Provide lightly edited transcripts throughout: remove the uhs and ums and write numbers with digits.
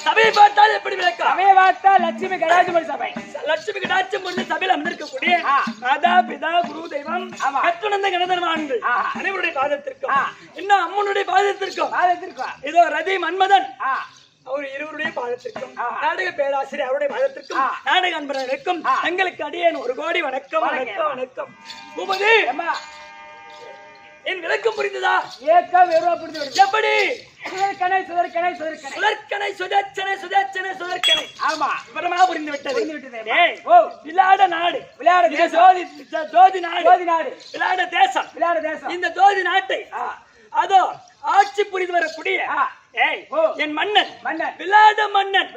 சபையை பார்த்தால் எப்படி விளக்கம்? சபையை பார்த்தால் லட்சுமி கடாட்சம் சபை. லட்சுமி கடாட்சம் கொண்டு சபையில் அமர்ந்திருக்கக்கூடிய மாதா பிதா குரு தெய்வம் கட்டுணர்ந்த கணதர்மான்கள் அனைவருடைய பாதத்திற்கும் இன்னும் அம்மனுடைய பாதத்திற்கும் இதோ ரதி மன்மதன் அவர் இருவருடைய பாதத்திற்கும் நாடக பேராசிரியர் அவருடைய பாதத்திற்கும் நாடக அன்பர்களுக்கும் தங்களுக்கு அடியேன் 1 கோடி வணக்கம் வணக்கம் வணக்கம். பூபதி என் விளக்கம் புரிந்ததா? ஏக்கம் வெறுவா புரிந்து எப்படி? சுதர்க்கனை சுதர்க்கனை சுதர்க்கனை சுதர்க்கனை சுதர்ச்சனை சுதர்ச்சனை சுதர்க்கனை. ஆமா விவரமா புரிந்து விட்டது. ஓ விளையாட நாடு விளையாட ஜோதி நாடு ஜோதி நாடு விளையாட தேசம் இந்த ஜோதி நாட்டை அதோ ஆட்சி புரிந்து வரக்கூடிய என் மன்னன் விளையாட மன்னன்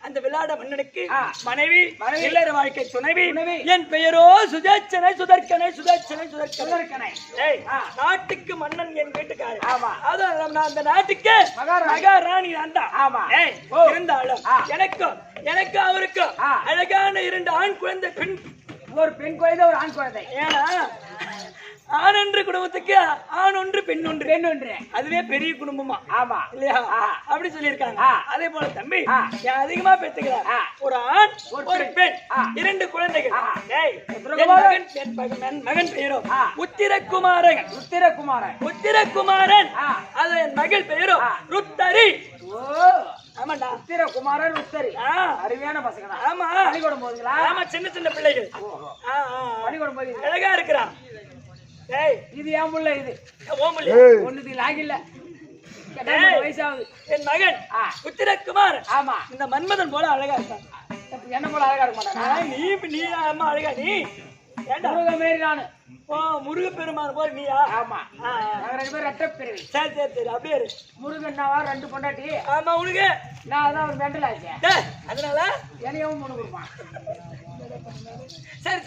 அந்த விளையாட மன்னனுக்கு மனைவி இல்லற வாழ்க்கை துணைவி. என் பெயரோ சுதர்ச்சனை சுதர்க்கனை சுதர்ச்சனை சுதர்க்கனை. நாட்டுக்கு மன்னன் என் வீட்டுக்காரர். அதான் அந்த நாட்டுக்கு மகாராணி நான் தான். இருந்தாலும் எனக்கு அவருக்கு அழகான 2 ஆண் குழந்தை ஒரு பெண் குழந்தை ஒரு ஆண் குழந்தை. ஏன்னா ஆண் ஒன்று குடும்பத்துக்கு ஆண் ஒன்று பெண் ஒன்று அதுவே பெரிய குடும்பமா. ஆமா இல்லையா? அப்படி சொல்லியிருக்காங்க. அதே போல தம்பி அதிகமா பெற்றுக்கிறார். ஒரு ஆண் ஒரு பெண் 2 குழந்தைகள். மகன் பெயரோ உத்திரகுமாரன். அது என் மகள் பெயரோ ருத்தரி. ஆமாண்டா உத்திரகுமாரன் உத்தரி. அருமையான பசங்க. ஆமா பள்ளிக்கூடம் போதுங்களா? ஆமா சின்ன பிள்ளைகள். பள்ளிக்கூடம் போது அழகா இருக்கிறான். இது ஏன் முள்ள இது ஒண்ணுது லாகில்ல வயசாகுது. என் மகன் உத்திரகுமார். ஆமா இந்த மன்மதன் போல அழகா இருக்கான். என்ன போல அழகா இருக்க மாட்டாங்க. நீ அம்மா அழகா நீ மாரி நானு முருகப்பெருமான் போல நீயா? ஆமா நாங்க 2 பேரும் ரெட்ட பிறவி. சரி அப்படியே முருகன்னாவா 2 பொண்டாட்டி. ஆமா உனக்கு நான் அதான் ஒரு மெண்டல் ஆச்சேன். அதனால என்னையும் 3 கொடுப்பான். சரி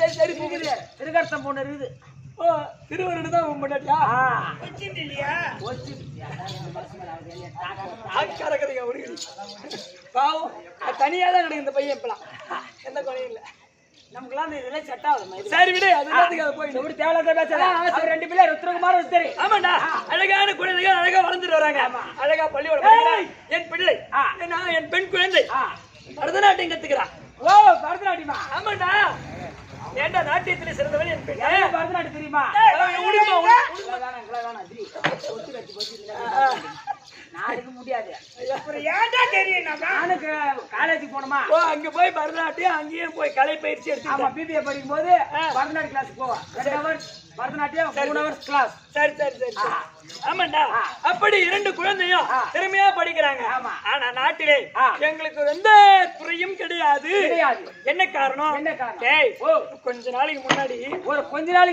திருக்கர்த்தம் பொண்ணு இருக்குது. திருவருடு தான் பொண்டாட்டியா? பாவம் தனியா தான் கிடைக்கும் இந்த பையன். இப்பலாம் எந்த குறையும் இல்ல. நமக்குலாம் இதெல்லாம் செட் ஆகுது. சரி விடு, அது போய் ஒரு தேவையில்லாத பேசலாம். 2 பிள்ளை உத்திரகுமார் உத்தரி. ஆமாண்டா அழகான குழந்தைகள் அழகா வளர்ந்துட்டு வராங்க. அழகா பள்ளியோட என் பிள்ளை என் பெண் குழந்தை பரதநாட்டியம் கத்துக்கிறான். ஓ பரதநாட்டியமா? ஆமாண்டா. ஏண்டா நாட்டியத்துல சிறந்தவன் என் பெண். பரதநாட்டியம் தெரியுமா? நாளைக்கு முடியாது. ஏன்டா தெரியும்? நானுக்கு காலேஜ் போனோமா? அங்க போய் பரதநாட்டியம் அங்கேயும் போய் கலை பயிற்சி எடுத்து. ஆமா பிபிஏ படிக்கும் போது பரதநாட்டியம் கிளாஸ் போவா. 2 ஹவர்ஸ் பரதநாட்டியம் 3 ஹவர்ஸ் கிளாஸ். சரி ஆமாண்டா. அப்படி 2 குழந்தையும் திறமையா படிக்கிறாங்க. ஆனா நாட்டிலே எங்களுக்கு எந்த குறையும் கிடையாது. என்ன காரணம்? கொஞ்ச நாளைக்கு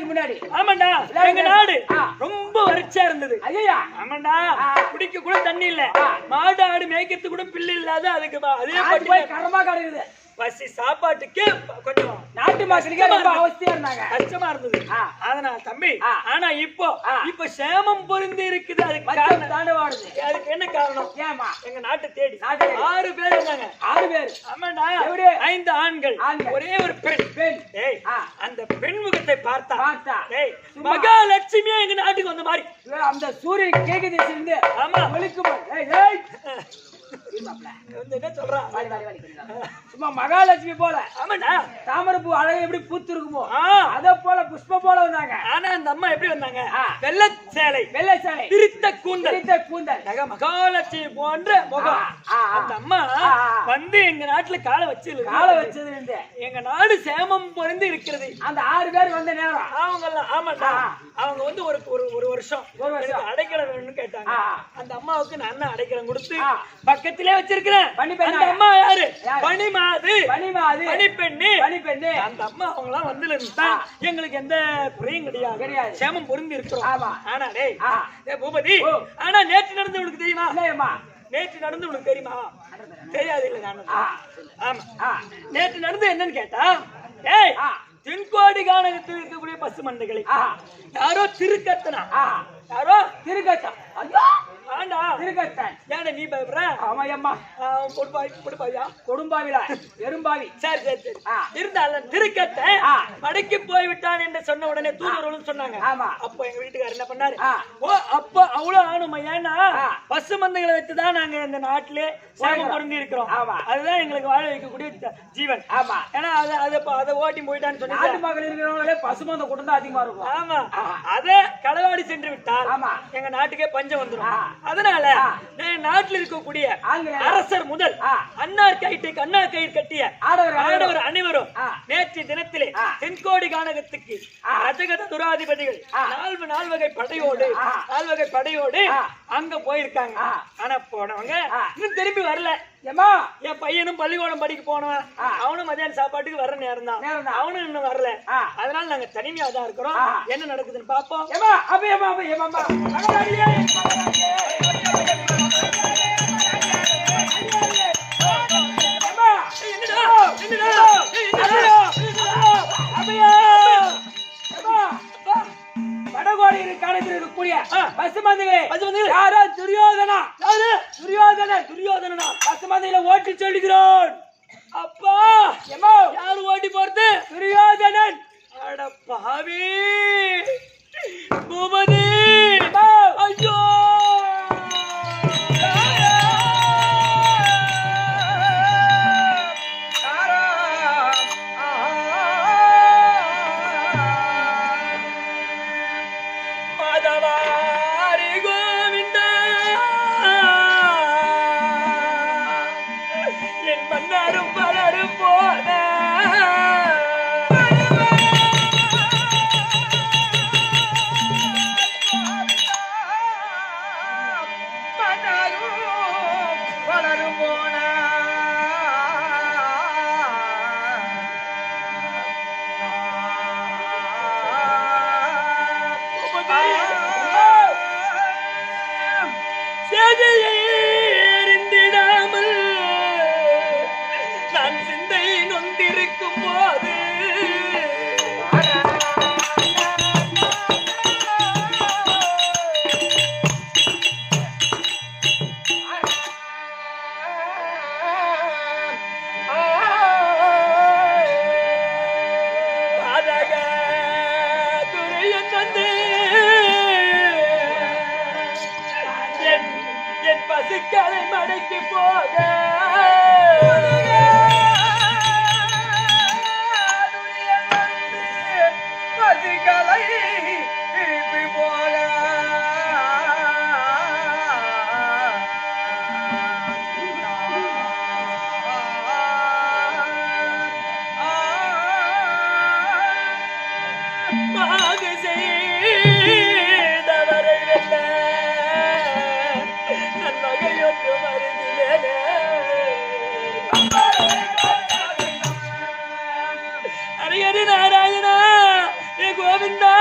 முன்னாடி ஆமாண்டா எங்க நாடு ரொம்ப வறட்சியா இருந்தது. ஐயா ஆமாண்டா குடிக்க கூட தண்ணி இல்ல. மாடு ஆடு மேய்க்கிறது கூட பிள்ளை இல்லாத அதுக்கு அதே போய் கரமா கிடைக்குது. பசி சாப்பாட்டுக்கு கொஞ்சம் நாட்டு மக்களுக்கு ரொம்ப அவசியம் இருந்தாங்க. கஷ்டமா இருந்தது. அதனால தம்பி ஆனா இப்போ சேமம் பொருந்தி இருக்குது. அதுக்கு என்ன காரணம்? ஏமா எங்க நாட்டை தேடி 6 பேர் இருந்தாங்க. 6 பேர். ஆமாண்டா 5 ஆண்கள் ஒரே ஒரு பெண். அந்த பெண் முகத்தை பார்த்தா மகாலட்சுமியா எங்க நாட்டுக்கு வந்த மாதிரி அந்த சூரியன் கேக்கு திசையிலிருந்து ஆமா ஒளிக்கும். என்ன சொல்றான்? சும்மா மகாலட்சுமி போல. ஆமாடா. தாமரைப்பூ அழகு எப்படி பூத்து இருக்குமோ அத போல புஷ்பம் போல வந்தாங்க. ஆனா அந்த அம்மா எப்படி வந்தாங்க? வெள்ளை சேலை விரித்த கூந்தல் மகாலட்சுமி போன்ற முகம். அந்த அம்மா வந்து எங்க நாட்டுல காலை வச்சது எங்க நாடு சேமம் பொருந்தி இருக்கிறது. அந்த 6 பேர் வந்த நேரம் அவங்க எல்லாம் ஆமாடா அவங்க வந்து ஒரு வருஷம் அடைக்கலம் வேணும்னு கேட்டாங்க. அந்த அம்மாவுக்கு நான் அடைக்கலம் கொடுத்து பக்கத்திலே வச்சிருக்கிறேன். அந்த அம்மா யாரு? பனிப்பெண்ணு. அந்த அம்மா அவங்க எல்லாம் வந்து இருந்தா எங்களுக்கு எந்த குறையும் கிடையாது, சேமம் பொருந்தி இருக்கிறோம். ஆனா டேய் பூபதி, ஆனா நேற்று நடந்து உனக்கு தெரியுமா? நேற்று நடந்து உனக்கு தெரியுமா? தெரியாது இல்ல. ஆமா, நேற்று நடந்து என்னன்னு கேட்டா, ஏய் தென்கோடி கானகத்தில் இருக்கக்கூடிய பசு மந்தைகளை யாரோ திருக்கத்தனா, யாரோ திருக்கத்தன். ஐயோ ஆண்டா திருக்கத்தன். ஏன்னா நீ பயப்படுற? ஆமாயம்மா கொடும்பாவில எறும்பாவி. சரி இருந்தாலும் திருக்கத்தன் மடக்கி போய்விட்டான் என்று சொன்ன உடனே தூதுவர்களும் சொன்னாங்க. அப்போ எங்க வீட்டுக்காரர் என்ன பண்ணாரு? அப்போ அவ்வளவு ஆணுமா? ஏன்னா பசு மந்தைகளை வச்சுதான் நாங்க இந்த நாட்டிலே சேமம் பொருந்தி இருக்கிறோம். அதுதான் எங்களுக்கு வாழ வைக்கக்கூடிய ஜீவன். ஏன்னா அதை ஓட்டி போயிட்டான்னு சொன்ன நாட்டு மக்கள் இருக்கிறவங்களே பசுமந்த கூட்டம் தான் அதிகமா இருக்கும். ஆமா, அதை களவாடி சென்று விட்டால் எங்க நாட்டுக்கே பஞ்சம் வந்துடும். அதனால நாட்டில் இருக்கக்கூடிய அரசர் முதல் அன்னார் கயிறு கட்டிய ஆடவர் அனைவரும் நேற்று தினத்திலே தென்கோடி கானகத்துக்கு அஜகத துராதிபதிகள் 4 வகை படையோடு அங்க போயிருக்காங்க. ஆனா போனவங்க இன்னும் திரும்பி வரல. என் பையனும் பள்ளிக்கூடம் படிக்க போனவன், அவனும் மதியான சாப்பாட்டுக்கு வர நேரம் தான், அவனும் இன்னும் வரல. அதனால நாங்க தனிமையா தான் இருக்கிறோம். என்ன நடக்குதுன்னு பாப்போம். வடகோடியில் காலத்தில் இருக்கக்கூடிய பசுமந்தைகளே, யாரோ துரியோதனா பசுமந்தையில ஓட்டி சொல்லுகிறோன். அப்பா யாரு ஓட்டி போறது? துரியோதனன். அட பாவி பூபதி, ஐயோ பசுக்களை மடக்கி போக பசுக்களை திருப்பி போக மாது செய்தவரை வெல்ல ஹரி நாராயணா, ஏ கோவிந்தா,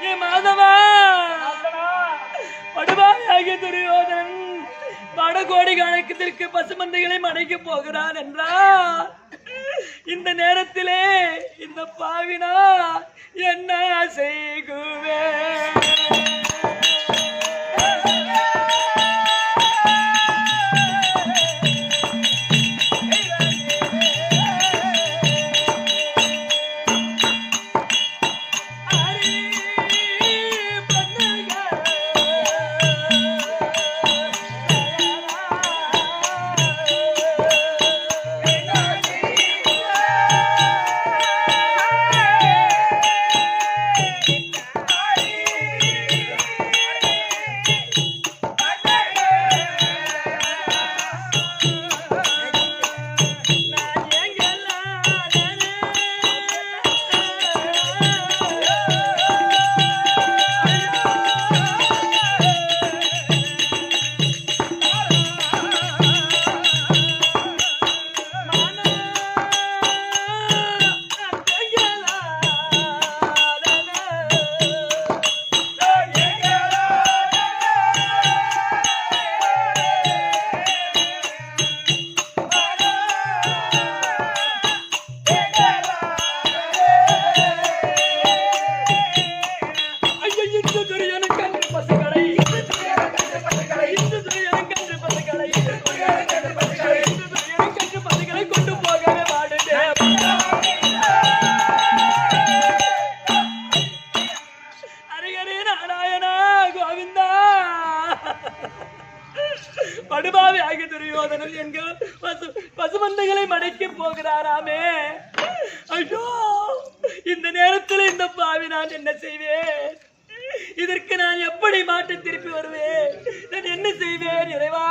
ஏ மாதவா, படுவாயாகிய துரியோதனன் வடகோடி கானகத்திற்கு பசுமந்தைகளை மடக்கி போகிறான் என்றார். இந்த நேரத்திலே இந்த பாவினா என்ன செய்குவேன்? மடக்கி போகிறாராமே. ஐயோ, இந்த நேரத்தில் இந்த பாவி நான் என்ன செய்வேன்? இதற்கு நான் எப்படி மாட்டு திருப்பி வருவேன்? நான் என்ன செய்வேன் இறைவா?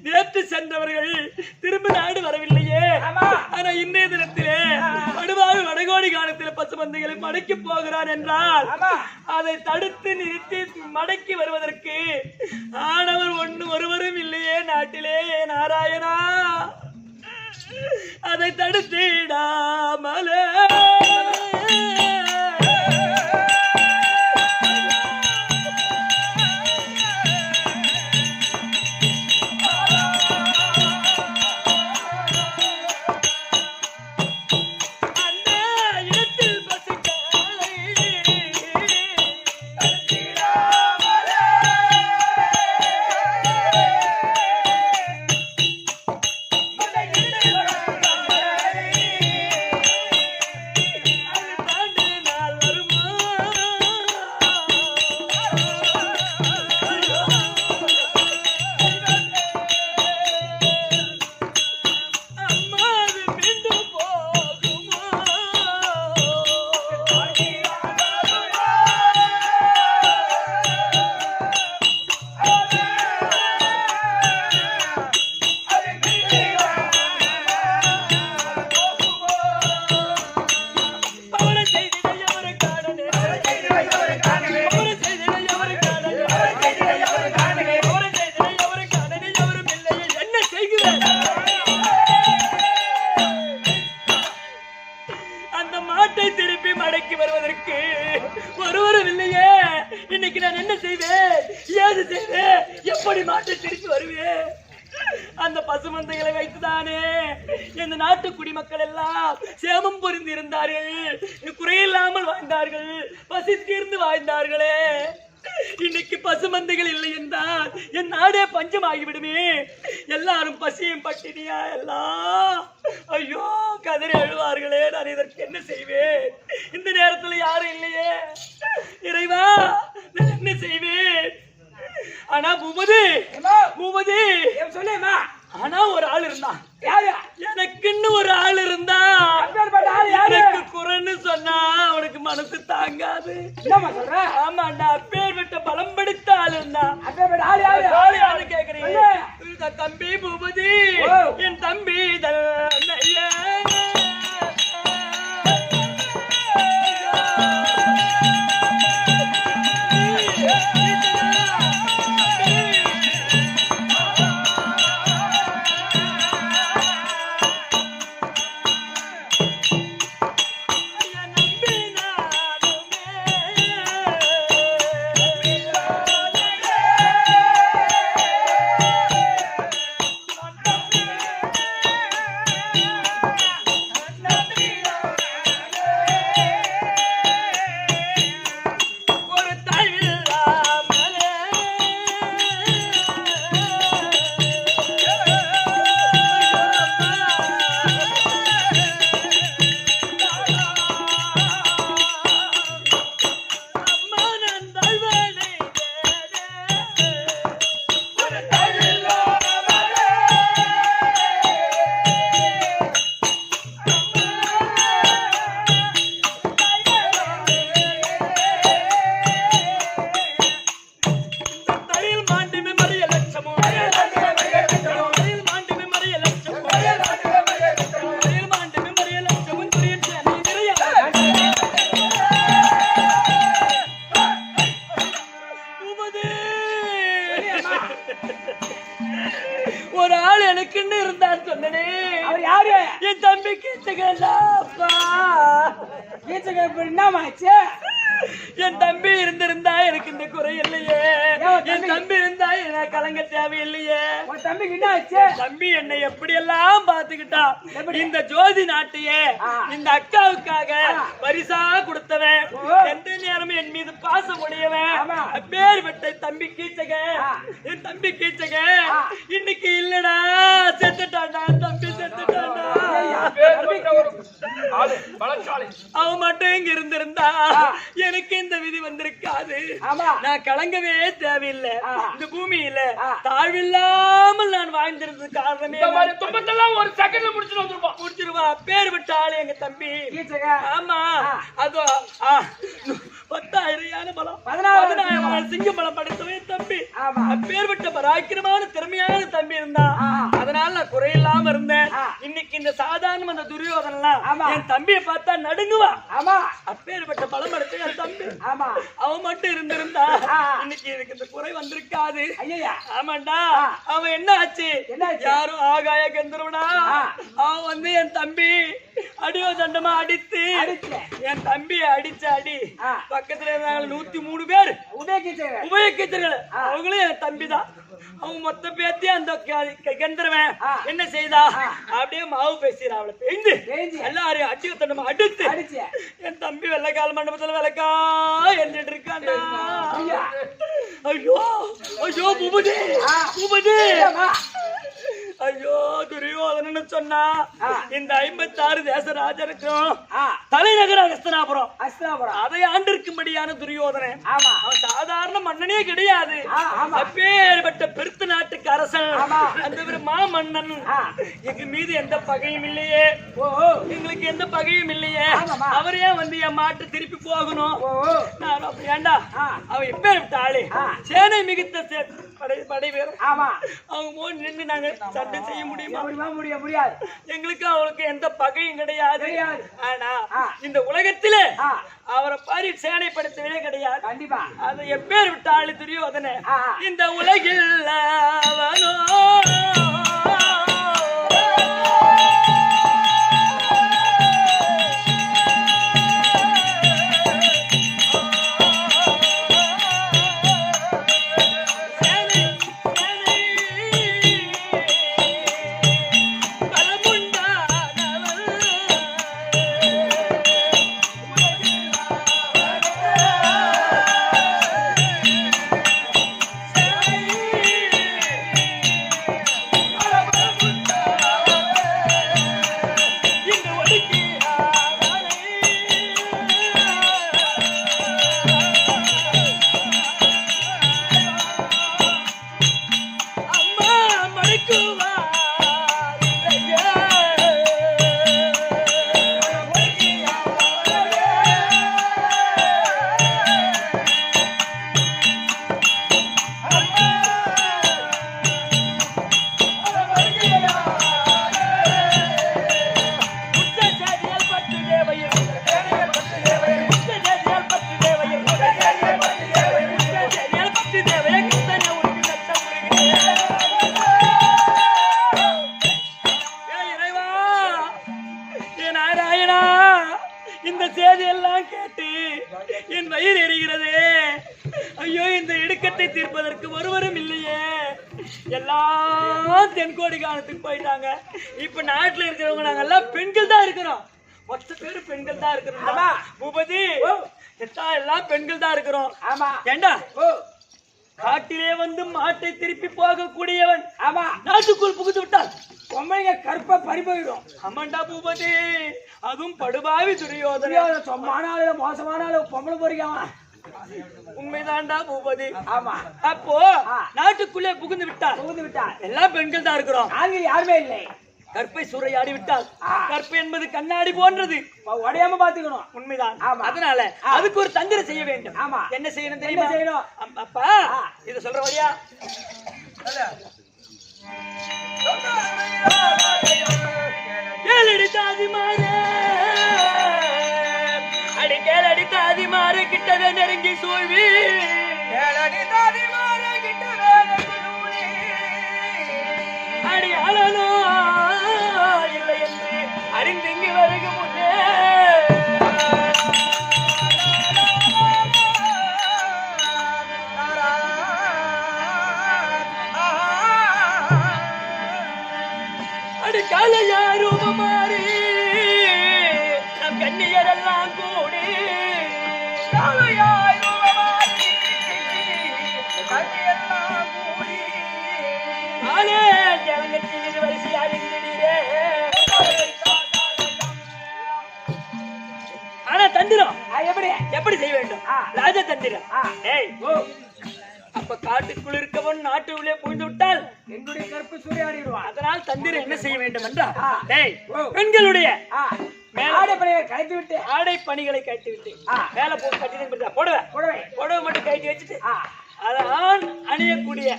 நேற்று சென்றவர்கள் திரும்ப நாடு வரவில்லையே. ஆனா இன்றைய தினத்திலே வடுவாறு வடகோடி காலத்தில் பசுமந்தைகளை மடக்கி போகிறான் என்றால் அதை தடுத்து நிறுத்தி மடக்கி வருவதற்கு ஆனவர் ஒருவரும் இல்லையே நாட்டிலே. நாராயணா, அதை தடுத்திடாமலே எப்படி மாட்டை திருப்பி வருவேன்? அந்த பசுமந்தைகளை வைத்துதானே இந்த நாட்டு குடிமக்கள் எல்லாம் சேமம் பொருந்தி இருந்தார்கள், குறையில்லாமல் வாழ்ந்தார்கள், பசி தீர்ந்து வாழ்ந்தார்களே. இன்னைக்கு பசுமந்தைகள் இல்லை என்றால் என் நாடே பஞ்சம் ஆகிவிடுமே. எல்லாரும் பசியும் பட்டினியா எல்லாம் ஐயோ கதறி அழுவார்களே. நான் இதற்கு என்ன செய்வேன்? இந்த நேரத்தில் யாரும் இல்லையே. இறைவா, நான் என்ன செய்வேன்? ஆனா பூமதி சொல்லுமா. ஆனா ஒரு ஆள் இருந்தான். எனக்குன்னு ஒரு ஆள் இருந்தா. எனக்கு குறைன்னு சொன்னா அவனுக்கு மனசு தாங்காது. ஆமாண்டா, அப்பேர் விட்ட பலம் படுத்த ஆள் இருந்தான். ஆளு கேக்குறீங்க? தம்பி பூமதி, என் தம்பி ஒரு ஆள் எனக்குன்னு இருந்தார் சொன்னனே. அவர் யாரு? என் தம்பி கீச்சகப்பா. என்னமாச்சு? என் தம்பி இருந்திருந்தா எனக்கு இந்த குறை இல்லையே. என் தம்பி இருந்தா எனக்கு கலங்க தேவையில்லையே. தம்பிக்கு என்ன ஆச்சு? தம்பி என்னை எப்படி எல்லாம் பாத்துக்கிட்டா. இந்த ஜோதி நாட்டையே இந்த அக்காவுக்காக பரிசா கொடுத்தவன், எந்த நேரமும் என் மீது பாசம் உடையவன், பேர் விட்ட தம்பி கீச்சக. என் தம்பி கீச்சக இன்னைக்கு இல்லடா, செத்துட்டாண்டா. தம்பி செத்துட்டாண்டா. அவன் மட்டும் இங்க இருந்திருந்தா எனக்கு இந்த விதி வந்திருக்காது. நான் கலங்கவே தேவையில்லை. இந்த பூமியில தாழ்வில்லாமல் நான் வாழ்ந்திருந்தது காரணமே துன்பத்தெல்லாம் ஒரு செகண்ட்ல முடிச்சிருவா. பேர் விட்ட ஆளு எங்க தம்பி. ஆமா, அதோ 10,000 பலம் 16,000 சிங்க பலம் படைத்தவன் தம்பி. பேர் விட்ட பராக்கிரமான திறமையான தம்பி இருந்தா. அதனால நான் குறையில்லாம இருந்தேன். இன்னைக்கு இந்த சாதாரண அந்த துரியோதனெல்லாம் என் தம்பியை பார்த்தா நடுங்குவா. அப்பேற்பட்ட பலம் படைத்த என் தம்பி. அவன் மட்டும் இருந்திருந்தா இன்னைக்கு எனக்கு இந்த குறை வந்திருக்காது. ஆமாண்டா, அவன் என்ன ஆச்சு? யாரும் ஆகாய கந்தர்வனா அவன் வந்து என் தம்பி அடியோ தண்டமா அடித்து என் தம்பியை அடிச்ச அடி பக்கத்துல இருந்தாங்க 103 பேர் உபயோகிச்சர்கள். அவங்களும் என் தம்பி தான். அவங்க மொத்த பேத்தி அந்த கந்தர்வன் என்ன செய்தா? அப்படியே மாவு பேசுறா. அவளை பெய்ந்து எல்லாரையும் அடியோ தண்டமா அடித்து என் தம்பி வெள்ளக்கால மண்டபத்துல வெள்ளக்கா எழுதிட்டு இருக்காண்டா. ஐயோ ஐயோ பூபதி பூபதி ஐயோ துரியோதனன்னு சொன்னா இந்த 56 தேசராஜருக்கும் தலைநகர் அஸ்தினாபுரம் அதை ஆண்டிருக்கும்படியான துரியோதனன் அவன் சாதாரண மன்னனே கிடையாது. அப்பேற்பட்ட பெருத்த நாட்டுக்கு அரசன் அந்த மாமன்னன். எங்க மீது எந்த பகையும் இல்லையே, எங்களுக்கு எந்த பகையும் இல்லையே. அவரையே வந்து என் மாட்டு திருப்பி போகணும். நான் ஏண்டா அவன் எப்பேற்பட்ட ஆளு சேனை மிகுத்த படை வீரர். அவங்க நின்று நாங்க சண்டை செய்ய முடியுமா? முடியாது. எங்களுக்கு அவளுக்கு எந்த பகையும் கிடையாது. ஆனா இந்த உலகத்தில அவரை பாரி சேனைப்படுத்தவே கிடையாது. கண்டிப்பா அதை எப்பேர் விட்ட ஆளு துரியோதன இந்த உலகில் அவனோ இந்த செய்தியெல்லாம் கேட்டு என் வயிறு எரிகிறது. ஐயோ, இந்த இடுக்கத்தை தீர்ப்பதற்கு ஒருவரும் இல்லையே. எல்லாம் தென்கோடி காலத்துக்கு போயிட்டாங்க. இப்ப நாட்டுல இருக்கிறவங்க நாங்க எல்லாம் பெண்கள் தான் இருக்கிறோம். மொத்த பேரு பெண்கள் தான் இருக்கிறோம். பூபதி எல்லாம் பெண்கள் தான் இருக்கிறோம். ஏண்டா காட்டிலே வந்து மாட்டை திருப்பி போகக்கூடியவன் நாட்டுக்குள் புகுந்து விட்டான். பொம்மைங்க கற்ப பறி போயிடும். ஆமாண்டா பூபதி, அதுவும் படுபாவி துரியோதன சொம்மானால மோசமான பொம்பளை பொறிக்காம. உண்மைதான்டா பூபதி. ஆமா, அப்போ நாட்டுக்குள்ளே புகுந்து விட்டார். எல்லாம் பெண்கள் தான் இருக்கிறோம். யாருமே இல்லை. கற்பை சூறையாடி விட்டால் கற்பை என்பது கண்ணாடி போன்றது, உடையாம பாத்துக்கணும். உண்மைதான். அதனால அதுக்கு ஒரு தந்திரம் செய்ய வேண்டும். ஆமா, என்ன செய்யணும் தெரியுமா? அப்பா இத சொல்ற வழியா கேளடி தாதி மாறு, அடி கேளடி தாதி மாறு, கிட்டவே நெருங்கி சூழ்வி. கேளடி தாதி மாறு, கிட்டவே நெருங்கி சூழ்வி. அடி அழனோ இல்லை என்று அறிந்திங்கி வருக முன்னே அடி காலையாரூப மாறி நம் கண்ணியரெல்லாம் கூடி காலையாரூப மாறி கண்ணியெல்லாம் கூடி ஆனே ஜலங்கத்தில் வரிசையாக இருந்தீரே. எப்படி செய்ய வேண்டும்? ராஜதந்திரம். ஏய் அப்ப காட்டுக்குள் இருக்கவன் நாட்டு உள்ளே புகுந்து விட்டால் என்னுடைய கருப்பு சூறையாடிடுவான். அதனால் தந்திரம் என்ன செய்ய வேண்டும் என்றால், ஏய் பெண்களுடைய ஆடை பணிகளை கட்டி விட்டு மேல போட்டு கட்டி புடவை மட்டும் கட்டி வச்சுட்டு அதான் அணியக்கூடிய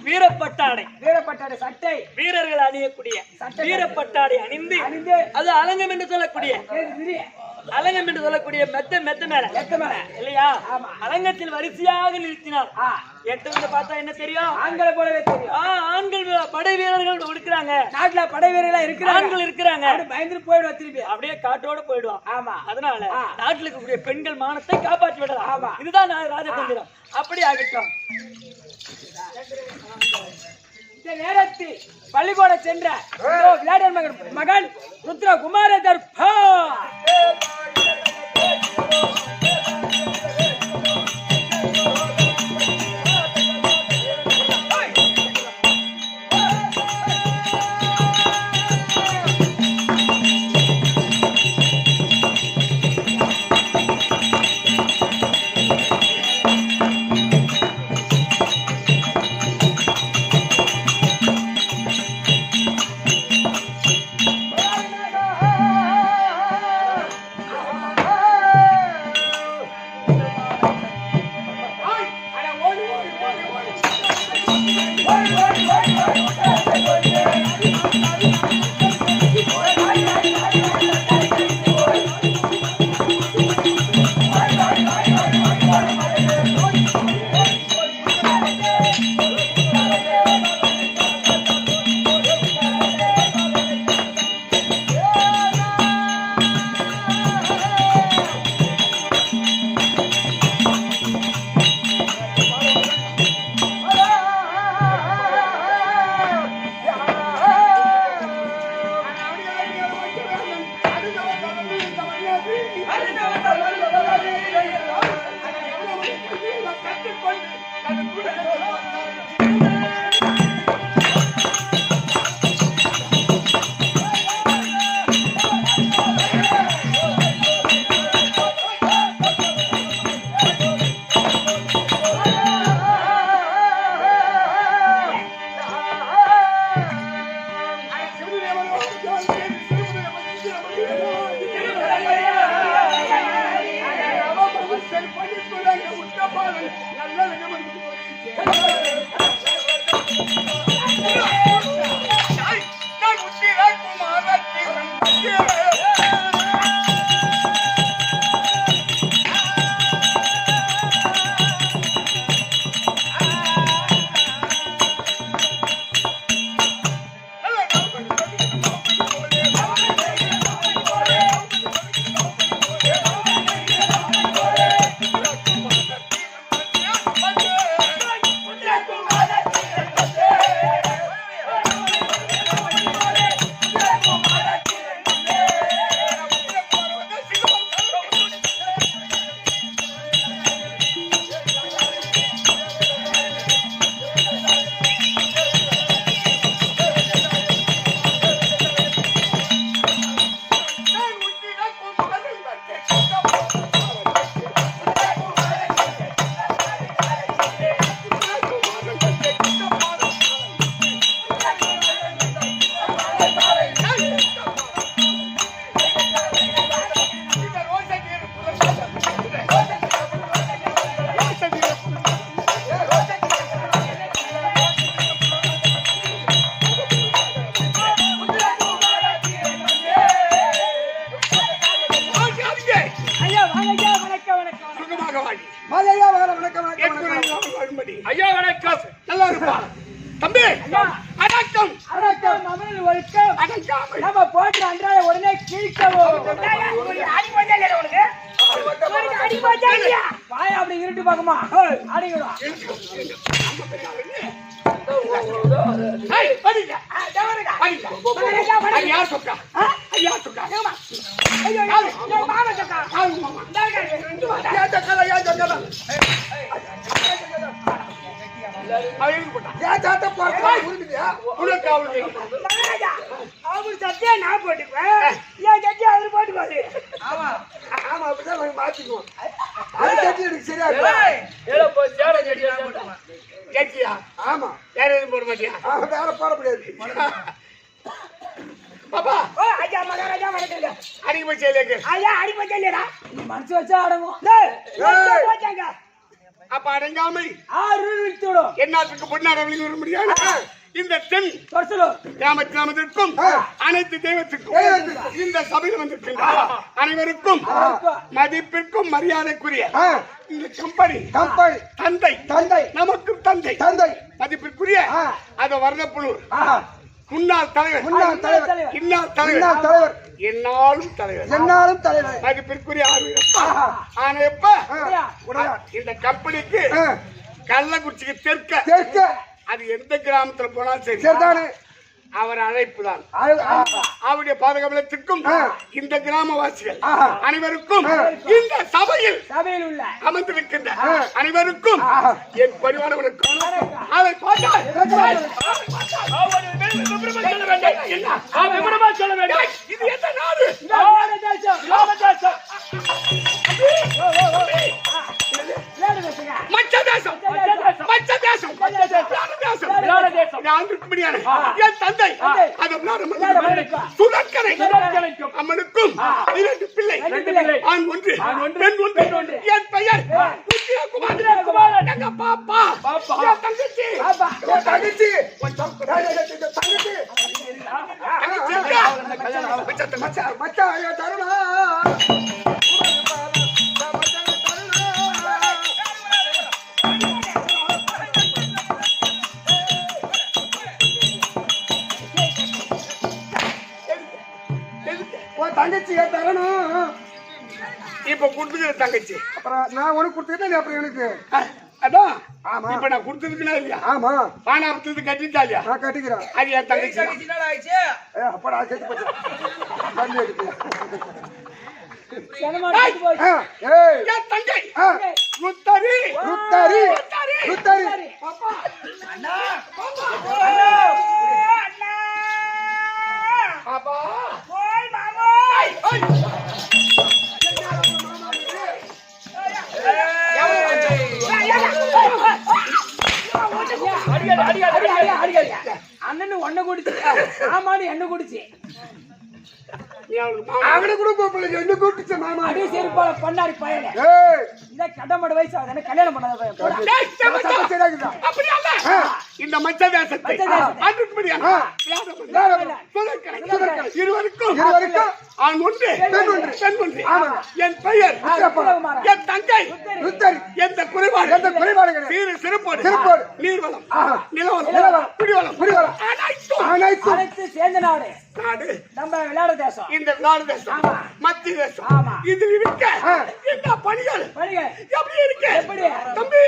வீரப்பட்டாடை சட்டை வீரர்கள் அணியக்கூடிய வீரப்பட்டாடை அணிந்து அது அலங்கம் என்று சொல்லக்கூடிய அலங்கம் என்று சொல்லக்கூடிய மெத்த மேல இல்லையா? அலங்கத்தில் வரிசையாக நிறுத்தினார். எட்டு வந்து பார்த்தா என்ன தெரியும்? ஆண்களை போலவே தெரியும். ஆண்கள் படை வீரர்கள் இருக்கிறாங்க. நாட்டுல படை வீரர்கள் இருக்கிறாங்க. ஆண்கள் இருக்கிறாங்க. பயந்து போயிடுவா, திருப்பி அப்படியே காட்டோட போயிடுவான். ஆமா. அதனால நாட்டில் இருக்கக்கூடிய பெண்கள் மானத்தை காப்பாற்றி விடலாம். ஆமா. இதுதான் ராஜதந்திரம். அப்படி ஆகட்டும். இந்த நேரத்தில் பள்ளிக்கூட சென்ற விளையாடர் மகன் ருத்ர குமார தர்பா அவர் சத்தியா நான் போட்டுக்குவேன் என் சத்தியா அவரு போட்டுக்குவாரு. ஆமா ஆமா அப்படிதான் நாங்க மாத்திக்குவோம். அது கட்டி எனக்கு சரியா இருக்கு. ஏதோ போய் சேர சத்தியா ஆமா வேற எதுவும் போட மாட்டியா? வேற போட முடியாது. பாப்பா ஓ ஐயா மகாராஜா வணக்கங்க. அடிக்கு போய் சேலேக்கு ஐயா அடி போய் சேலேடா. நீ மனசு வச்சா அடங்கும். டேய் போச்சாங்க. அப்ப அடங்காமை ஆறு விட்டுடும். என்னத்துக்கு பொன்னாரவளி வர முடியாது. இந்த தென் சொல்லு. கிராமத்திற்கும் அனைத்து தெய்வத்துக்கும் இந்த சபையில் வந்திருக்கின்ற அனைவருக்கும் மதிப்பிற்கும் மரியாதைக்குரிய இந்த கம்பெனி தந்தை நமக்கும் தந்தை மதிப்பிற்குரிய அது வரதப்புழூர் முன்னாள் தலைவர் இந்நாள் தலைவர் என்னாலும் தலைவர் மதிப்பிற்குரிய ஆணையப்ப இந்த கம்பெனிக்கு கள்ளக்குறிச்சிக்கு தெற்க அது எந்த கிராமத்துல போனாலும் சரி அவர் அழைப்பு தான். அவருடைய பாதுகாவலத்திற்கும் இந்த கிராமவாசிகள் அனைவருக்கும் இந்த சபையில் உள்ள அமர்ந்திருக்கின்ற அனைவருக்கும் என் பரிவான வணக்கம். அதை பார்த்தால் சொல்ல வேண்டும். இது எந்த நாடு? மச்ச தேசம் என் தந்தை சுடற்கரை அம்மனுக்கும் 2 பிள்ளை ஆண் ஒன்று பெண் ஒன்று. என் பெயர் குமாரன். எங்க பாப்பா என் தங்கச்சி தங்கச்சி தரணும். இப்ப குடுத்துக்கிற தங்கச்சி அப்புறம் நான் உனக்கு கொடுத்துக்கிட்டேன். அப்புறம் எனக்கு அதான் ஆமா இப்ப நான் குடுத்துருக்கேனா இல்லையா? ஆமா பானாபத்து கட்டிட்டா இல்லையா? நான் கட்டிக்கிறேன். அது என் தங்கச்சி. அப்படா செத்து போச்சு. என் தங்கை ருத்தரி பாப்பா அண்ணா பாப்பா போய் மாமா அண்ணன் ஒன்ன குடிச்சு ஆமான்னு என்ன குடிச்சு அவனை கூட கூப்பிடல. என்ன கூப்பிட்டுச்சு மாமா? அடி செருப்பால பண்ணாடி பையனே. இந்த கடமட வயசு ஆகுது. கல்யாணம் பண்ணாத பையன் போடா. இந்த மச்ச தேசத்தை இருவருக்கும் ஆண் ஒன்று பெண் ஒன்று. என் பெயர் என் தங்கை எந்த குறைபாடு சிறப்போடு நீர்வளம் நிலவளம் குடிவளம் அனைத்து சேர்ந்த நாடு நம்ம விளையாட தேசம். இந்த விளையாடு தேசம் மத்திய தேசம் இதில் இருக்க இந்த பணிகள் எப்படி இருக்கு தம்பி?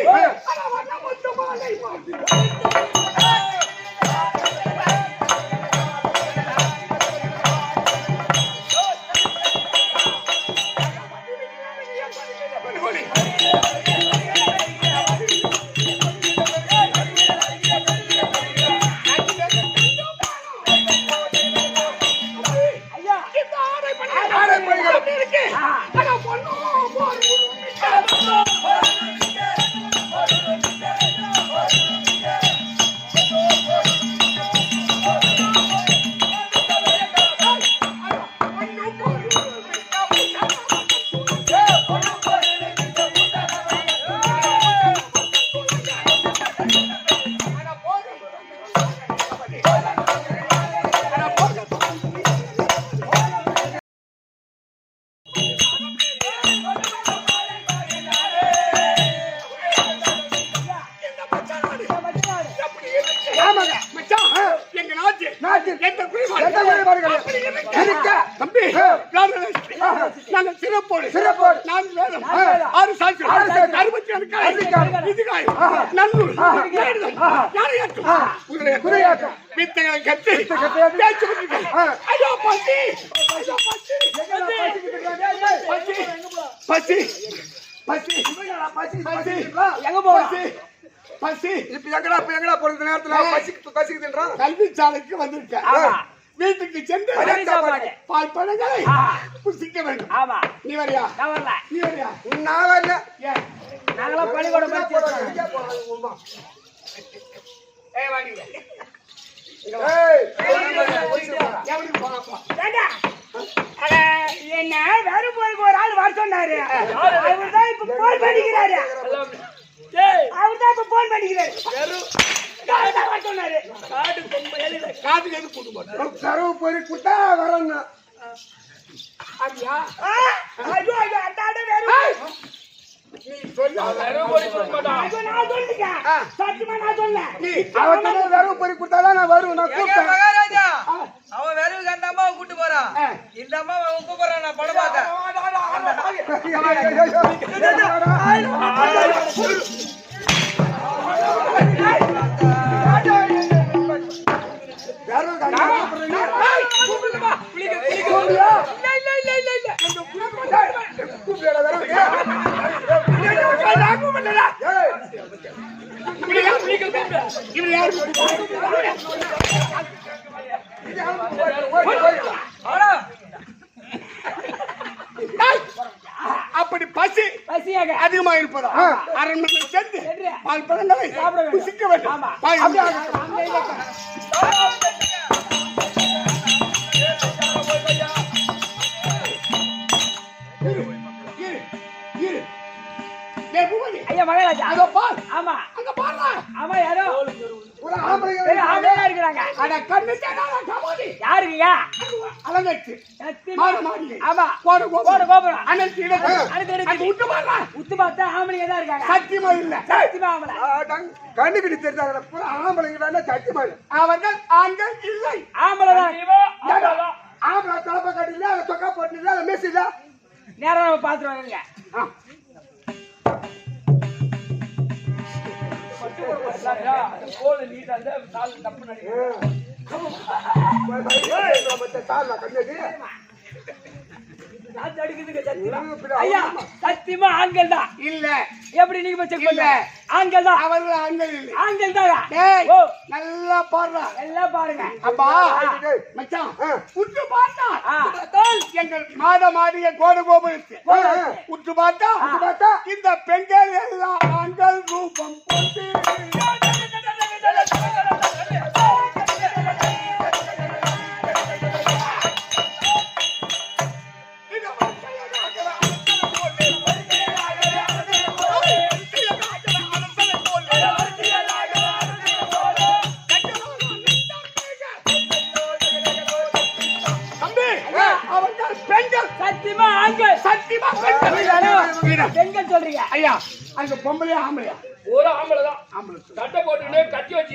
கல்வி சாலைக்கு வந்திருக்கேன். வீட்டுக்கு சென்று பால் பழங்களை புசிக்க வேண்டும். ஆமா நீ வரியா? நான் வரல. நீ வரியா? நான் வரல. நாங்களாம் பள்ளிக்கூடம் படிச்சு என்ன வெறும் போய் ஒரு ஆள் வர சொன்னாரு. அவர்தான் இப்ப போன் பண்ணிக்கிறாரு. அவர்தான் இப்ப போன் பண்ணிக்கிறாரு. வர சொன்னாரு. காட்டுக்கு எது கூட்டு போட்டோம்? கருவு பொறி கூட்டா வரணும். அப்படியா? ஐயோ ஐயோ அந்தாட வெறும் நீ சொல்லு. நான் சொல்லிட்டேன். சத்தியமா நான் சொன்னேன். அவன் வெறுவு பொறி கூட்டாதான் நான் வருவேன். நான் கூப்பிட்டேன். மகாராஜா அவன் வெறும் அந்த அம்மாவை கூட்டு போறான். இந்த அம்மா அவன் கூப்பிடுறான். நான் படம் பார்க்க அப்படி பசியாக அதிகமா இருப்பதா அரண்மனை சென்று பால் பழங்களை புசிக்க வேண்டும். ஐயா மகாராஜா அதோ பால். ஆமா அங்க பாருடா. ஆமா யாரோ ஒரு ஆம்பளைங்க இருக்கிறாங்க. அட கண்ணுக்கு கமாடி யாருங்க? அலங்கட்டு சத்தியமா மாடி. ஆமா கோடு கோபுரம் அனல் இடது அடுத்து உத்து பாருடா. உத்து பார்த்தா ஆம்பளைங்க தான் இருக்காங்க. சத்தியமா இல்ல. சத்தியமா ஆம்பளை கண்ணுக்கு தெரிஞ்சாங்க பூரா ஆம்பளைங்க வேணா சத்தியமா இல்ல. அவர்கள் ஆண்கள் இல்லை. ஆம்பளை தான். ஆம்பளை தலைப்ப கட்டில அதை தொக்கா போட்டுல அதை மேசில நேரா பாத்துட்டு வரீங்க. ஐயா சத்தியமா ஆண்கள் தான் இல்ல. எப்படி நீங்க போய் செக் பண்ணல? ஆண்கள் தான். அவர்கள் ஆண்கள் இல்லை. ஆண்கள் தான். ஓ நல்லா பாடுறா. எல்லாம் பாருங்க. அப்பா மச்சான் உத்து பார்த்தா எங்கள் மாடிய கோடு கோபுரத்து உத்து பார்த்தா இந்த பெண்கள் எல்லாம் ஆண்கள் ரூபம் கொண்டு சத்தியமா ஆண்கள். சத்தியமா பெண்கள் சொல்றீங்க ஐயா. அங்க பொம்பளையா ஆம்பளையா? ஒரு ஆம்பளைதான். ஆம்பளை கட்டை போட்டுட்டு கட்டி வச்சு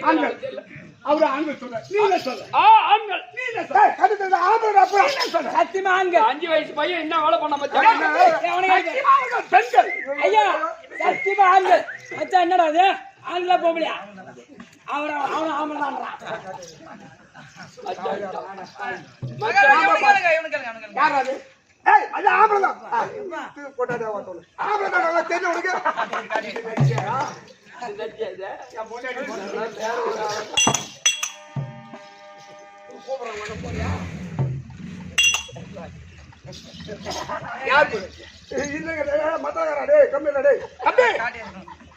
அவரு ஆண்கள் சொல்ற. நீங்க சொல்ல. ஆண்கள் நீங்க சொல்ல. கட்டுறது ஆம்பளை அப்புறம் நீங்க சொல்ல. சத்தியமா ஆண்கள். 5 வயசு பையன் என்ன வேலை பண்ண பெண்கள். ஐயா சத்தியமா ஆண்கள். மச்சான் என்னடா அது? ஆண்களா பொம்பளையா? அவனும் ஆம்பளை தான்றான். யார் அது? ஏய் அது ஆம்பளை தான். போட்டாடா வாட்டோல. ஆம்பளை தான் நல்லா தெரியும் உனக்கு. யா முன்னாடி போறா வேற ஒரு ஆளு. கூப்பிடுறாங்க போறியா? யார் போற? இல்லங்க மத்தகரா டேய் கம்மிடா டேய். கம்பி.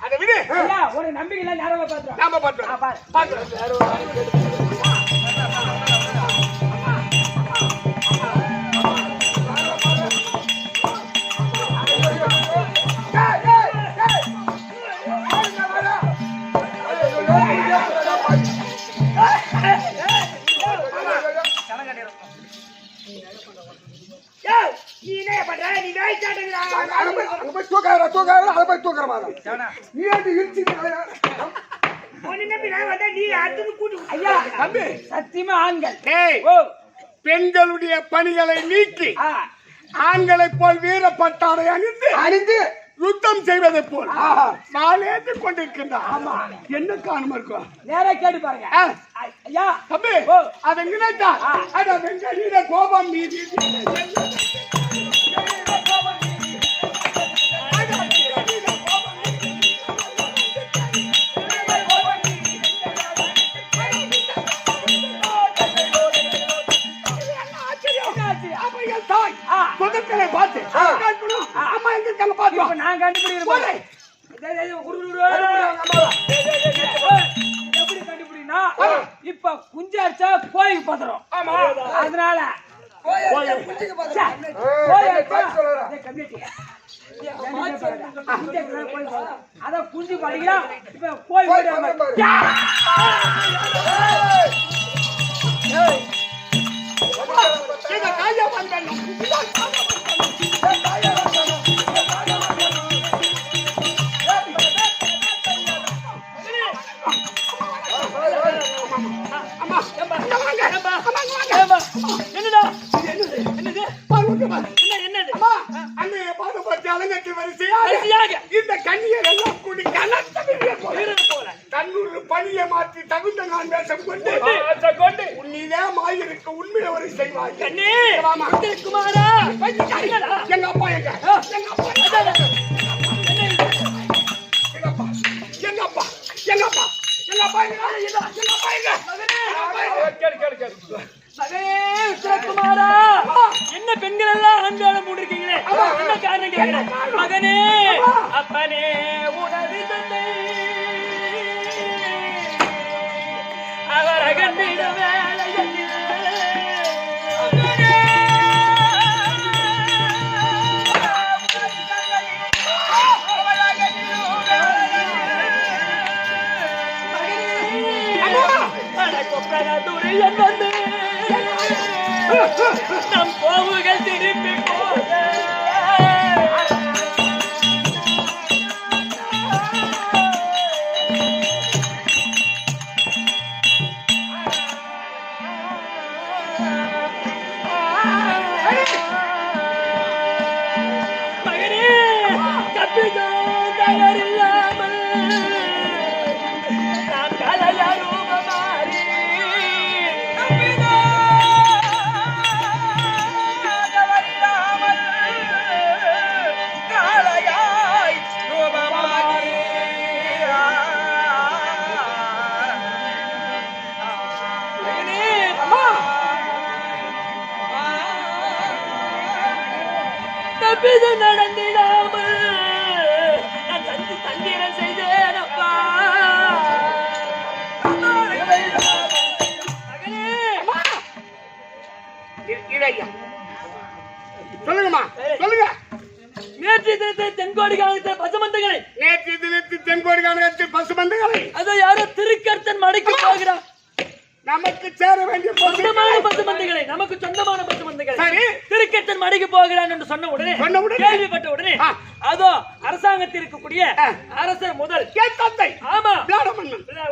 அத விடு. ஐயா ஒரு நம்பிக்கை இல்ல நேரமா பாத்துறோம். நாம பாத்துறோம். பாத்துறோம். வேற ஒரு ஆளு கேட்டு சத்தியமா ஆண்கள். பெண்களுடைய பணிகளை நீக்கி ஆண்களை போல் வீர பட்டாடை அணிந்து யுத்தம் செய்வதை போல் நான் ஏற்றுக் கொண்டிருக்கின்றான். ஆமா என்ன காரணமா இருக்கும்? நேரா கேட்டு பாருங்க. ஐயா தம்பி அதை நினைத்தா அத வெங்கடீர கோபம் மீதி பதக்கலை பார்த்து கேட்கணும். அம்மா எங்க இருக்காங்க பாத்துவா. இப்ப நான் கண்டுபிடிக்கிறேன் பாரு. எப்படி கண்டுபிடினா இப்ப குஞ்சு அடிச்சா கோயிலுக்கு பத்திரம். ஆமா. அதனால போய் குஞ்சுக்கு பாத்து அதான் குஞ்சு படிக்கிறா இப்ப கோயில் இத காயா பண்றேன். என்னடா என்னது என்னது அம்மா அங்க பாதபத்தி அலங்கட்டி வரிசையாக இந்த கண்ணியர் எல்லாம் கூடி கலந்த போல கண்ணூர் பணியை மாற்றி தகுந்த நான் வேஷம் கொண்டு உன்னிலே மாயிருக்கு உண்மையை ஒரு செய்வாய். கண்ணே குமாரா எங்க அப்பா எங்க எங்க அப்பா எங்க அப்பா எங்க அப்பா எங்க அப்பா குமாரா என்ன பெண்கள் எல்லாம் ஆண்களை மூடிருக்கீங்களே என்ன காரணம் கேட்கிறேன். மகனே அப்பனே உனது தந்தை அவர் அகன்றிட வேலையில் துரியன் வந்து நம் கோவுகள் திரும்பி போக மகனே கப்பிதோ தவறில்லாமல் நாம் கலையா ரூபமாறி தப்பிது நடந்திடாமல் நான் தந்திரம் செய்தேன் அப்பா. சொல்லுங்கம்மா சொல்லுங்க. நேற்று தினத்தை தென்கோடி காலத்தில் பசுமந்தங்களை நேற்று தினத்து தென்கோடி காலத்தில் பசுமந்தங்களை அதை யாரோ திருக்கர்த்தன் மடக்கி போகிறார். நமக்கு சேர வேண்டிய சொந்தமான பசுமந்தைகளை நமக்கு சொந்தமான பசுமந்தைகளை சரி திருக்கர்த்தன் மடக்கி போகிறான் என்று சொன்ன உடனே கேள்விப்பட்ட உடனே அதோ அரசாங்கத்தில் இருக்கக்கூடிய அரசர் முதல் தந்தை ஆமா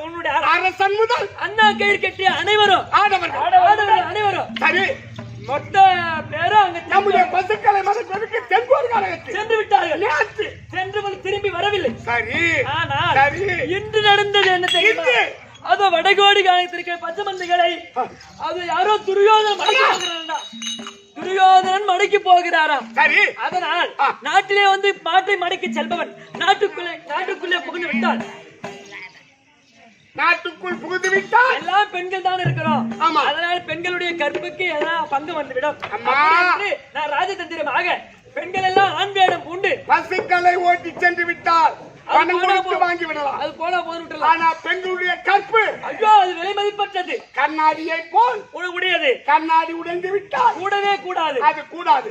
உன்னுடைய அரசன் முதல் அண்ணா கயிறு கட்டிய அனைவரும் ஆடவர்கள் அனைவரும் சரி மொத்த பேரும் அங்க நம்முடைய பசுக்களை மடக்குவதற்கு தென்கோடி காலத்தில் சென்று விட்டார்கள். நேற்று சென்று திரும்பி வரவில்லை. சரி ஆனால் சரி இன்று நடந்தது என்ன தெரியுமா? அதோ வடகோடி காலத்திற்கு பச்சமந்திகளை அது யாரோ துரியோதனன் மடக்கி போகிறாராம். சரி அதனால் நாட்டிலே வந்து மாட்டை மடக்கி செல்பவன் நாட்டுக்குள்ளே புகுந்து விட்டால் நாட்டுக்குள் புகுந்து விட்டால் எல்லாம் பெண்கள் தான் இருக்கிறோம். ஆமா. அதனால் பெண்களுடைய கற்புக்கு எல்லாம் பங்கு வந்துவிடும். நான் ராஜதந்திரமாக பெண்கள் எல்லாம் ஆண் வேடம் பூண்டு பசுக்களை ஓட்டி சென்று விட்டால் பணம் கொடுத்து வாங்கி விடலாம். அது போனா போதும். ஆனா பெண்களுடைய கற்பு ஐயோ அது விலை மதிப்பற்றது. கண்ணாடியை போல் உடையது. கண்ணாடி உடைந்து விட்டால் கூடவே கூடாது. அது கூடாது.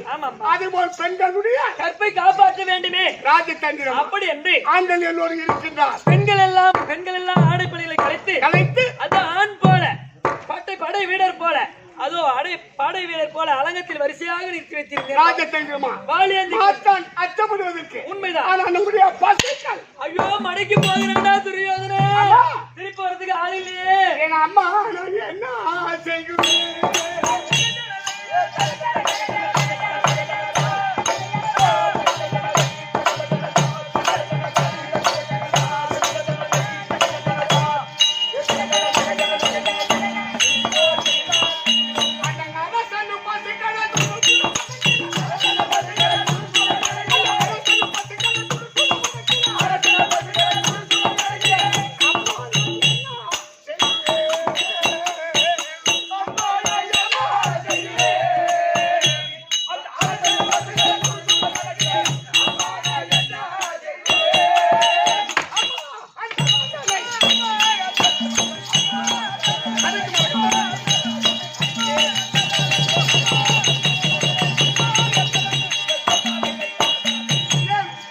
அதுபோல் பெண்களுடைய கற்பை காப்பாற்ற வேண்டுமே ராஜதந்திரம். அப்படி என்று ஆண்கள் எல்லோரும் இருக்கின்றார். பெண்கள் எல்லாம் ஆடைப்பணிகளை கலைத்து அது ஆண் போல படை வீரர் போல அதோ படை வீரர் போல அலங்கத்தில் வரிசையாக நிற்க வைத்திருக்கிறார். ராஜதந்திரமா அச்சப்படுவதற்கு உண்மைதான். ஆனா நம்முடைய பசுக்கள் ஐயோ மடக்கி போகிறேன்டா துரியோதனே, திருப்பி வரதுக்கு ஆள் இல்லையே. என் அம்மா என்ன செய்கிறேன்.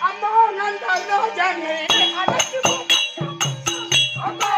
அம்மா நந்த ராஜனை அடக்கி அம்மா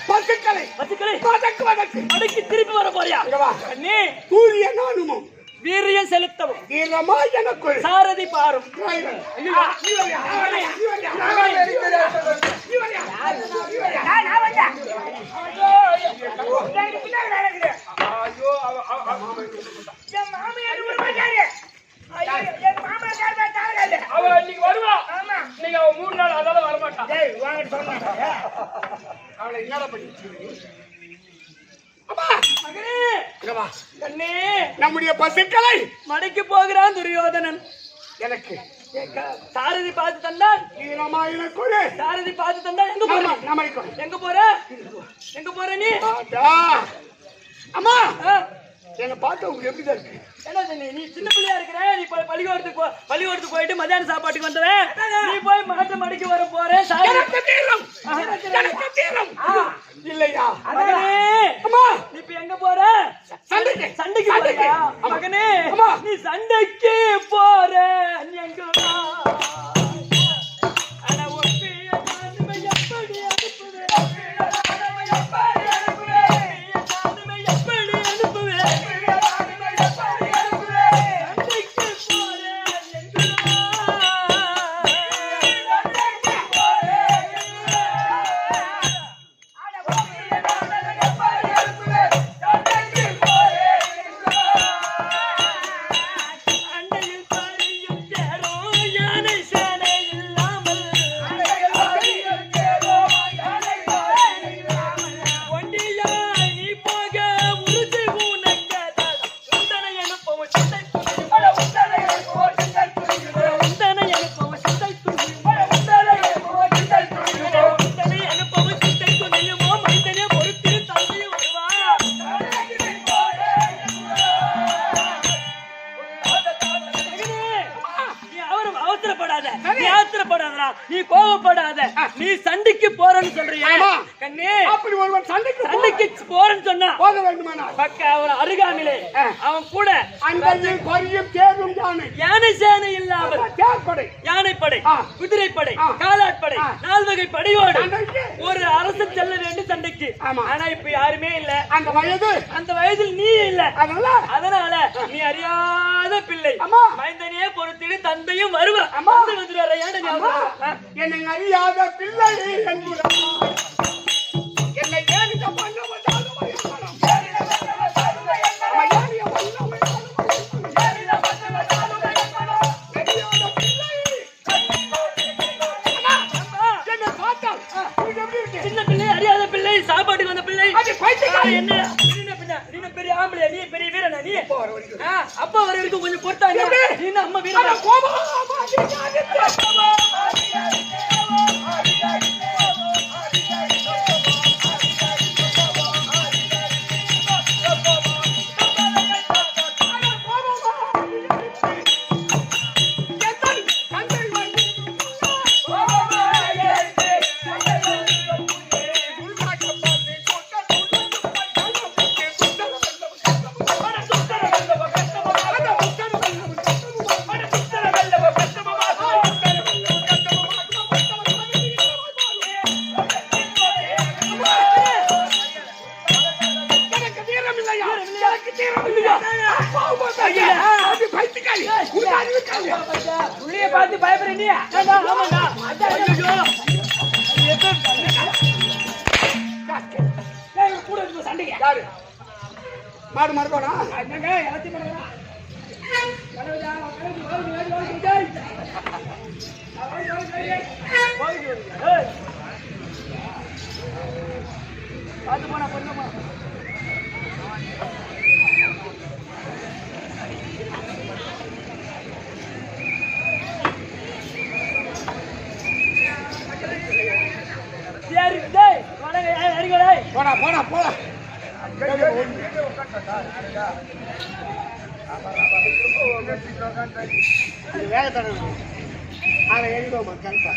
பசுக்களை பசுக்களை வதக்கு வதக்கு அடக்கி திருப்பி வர போறியா கண்ணே தூரிய நானுமும் வீரியம் செலுத்தவும் வீரமா எனக்கு சாரதி பாரும் நான் வந்தேன். எனக்கு பின்னாடி நடக்குது. என் மாமியார் ஒரு மாட்டாரு. ஐயோ, என் மாமியார் தான் தாங்காது. அவ இன்னைக்கு வருவா ஆமா. இன்னைக்கு அவ 3 நாள் அதால வர மாட்டா டேய், வாங்கன்னு சொல்ல மாட்டாங்க. அவளை என்னடா பண்ணி அம்மா மகனே இங்க வா. கண்ணே நம்முடைய பசுக்களை மடைக்கு போகிறான் துரியோதனன் எனக்கு சாரதி பார்த்து தந்தான் வீரமா எனக்கு ஒரு சாரதி பார்த்து தந்தான் எங்க போற நமக்கு எங்க போற எங்க போற நீ அம்மா ஆ? என்ன பார்த்து உங்களுக்கு எப்படி இருக்கு என்ன நீ சின்ன பிள்ளையா இருக்கிற நீ பள்ளிக்கூடத்துக்கு போயிட்டு மத்தியான சாப்பாட்டுக்கு வந்தவன் நீ போய் மாட்டு மடிக்கு வர போற எனக்கு தீரம் எனக்கு தீரம் இல்லையா மகனே அம்மா நீ இப்ப எங்க போற சண்டைக்கு சண்டைக்கு போறியா மகனே அம்மா. நீ சண்டைக்கு போற எங்க அட ஒப்பிய நானுமே எப்படி அனுப்புவேன் நானுமே எப்படி அனுப்புவேன் சண்டைக்கு போற அண்டையில் பாரியும் தேரோ யானை சேனை இல்லாமல் ஒண்டியாய் நீ போக உறுதி உனக்கதால் உந்தனை அனுப்பவும் சிந்தை துணியும் உந்தனை அனுப்பவும் சிந்தை துணியுமோ மனிதனே பொறுத்திரு தந்தையும் வருவா நீ அவசரப்படாத நீ ஆத்திரப்படாதடா நீ கோபப்படாத நீ சண்டைக்கு போறன்னு சொல்றியா ஆமா. கண்ணே அப்படி ஒருவன் சண்டைக்கு போறன்னு சொன்னா போக வேண்டுமானால் பக்க அவன் அருகாமிலே அவன் கூட அன்பையும் கொரியும் தேர்வும் யானை யானை சேனை இல்லாமல் தேர்ப்படை யானைப்படை ஆ. குதிரைப்படை ஆ. காலாட்படை 4 வகை படையோடு சண்டைக்கு ஒரு அரசன் செல்ல வேண்டும் சண்டைக்கு ஆமா. ஆனா இப்ப யாருமே இல்ல அந்த வயது அந்த வயதில் நீ இல்ல அதனால நீ அறியாத பிள்ளை அம்மா. மைந்தனையே பொறுத்திடு தந்தையும் வருவா அம்மா. வந்துடுவாரு ஏன்டா ஞாபகம்? என்னை அறியாத பிள்ளை என்புடா என்னை ஏனித பண்ண வந்தாலும் அறியாத என்னை பார்த்தால் நீங்க எப்படி இருக்கு? சின்ன பிள்ளை அறியாத பிள்ளை சாப்பாட்டுக்கு வந்த பிள்ளை அது பைத்தியக்காரி. என்ன நீ பெரிய ஆம்பளை நீ பெரிய வீரனா நீ அப்பா வர வரைக்கும் கொஞ்சம் பொறுத்தாங்க எப்படி? நீ அம்மா அட வீரனா கோபம் எனக்கு தீரம் இல்லையா எனக்கு தீரம் இல்லையா அது பைத்தியக்காரி உனக்கு அறிவு காலியா புள்ளைய பார்த்து பயப்படுற நீ? ஆமாண்டா ஐயோ ஏய், இவன் கூட இருந்து சண்டைக்கு. யாரு மாடு மறக்கோனா என்னங்க, எல்லாத்தையும் பண்ணுறா. கனவுடா, கனவு, ஓடு, ஓடு, ஓடு, விஜய். ஓடு, ஓடு, ஓடு. பார்த்து போனா கொஞ்சம் வேக தடவை அதை எழுதுவோம்மா கரெக்டா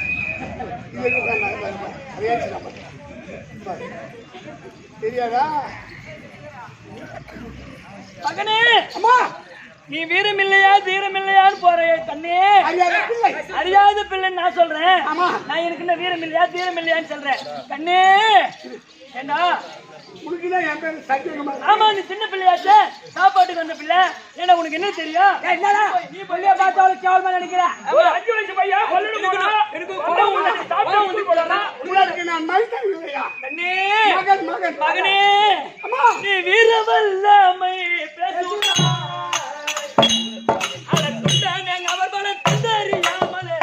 இது அதை ஏற்றிடாம தெரியாதா மகனே அம்மா நீ வீரமில்லையா தீரமில்லையான்னு போற கண்ணே அறியாத பிள்ளை அறியாத பிள்ளைன்னு நான் சொல்றேன் ஆமா. நான் எனக்கு என்ன வீரமில்லையா தீரமில்லையான்னு சொல்றேன் கண்ணே ஏண்டா உனக்குதான் என் பேரு சத்தியகுமார். ஆமா நீ சின்ன பிள்ளையாச்சே சாப்பாட்டுக்கு வந்த பிள்ளை ஏன்னா உனக்கு என்ன தெரியும் என்னடா நீ பள்ளிய பார்த்தாலும் கேவலமா நினைக்கிற 5 வயசு பையன் எனக்கு உனக்கு நான் மைத்தன் இல்லையா கண்ணே மகன் மகன் மகனே அம்மா நீ வீரவல்லமை பேசுகிறாய் அவர் பல கண்டறியாமலே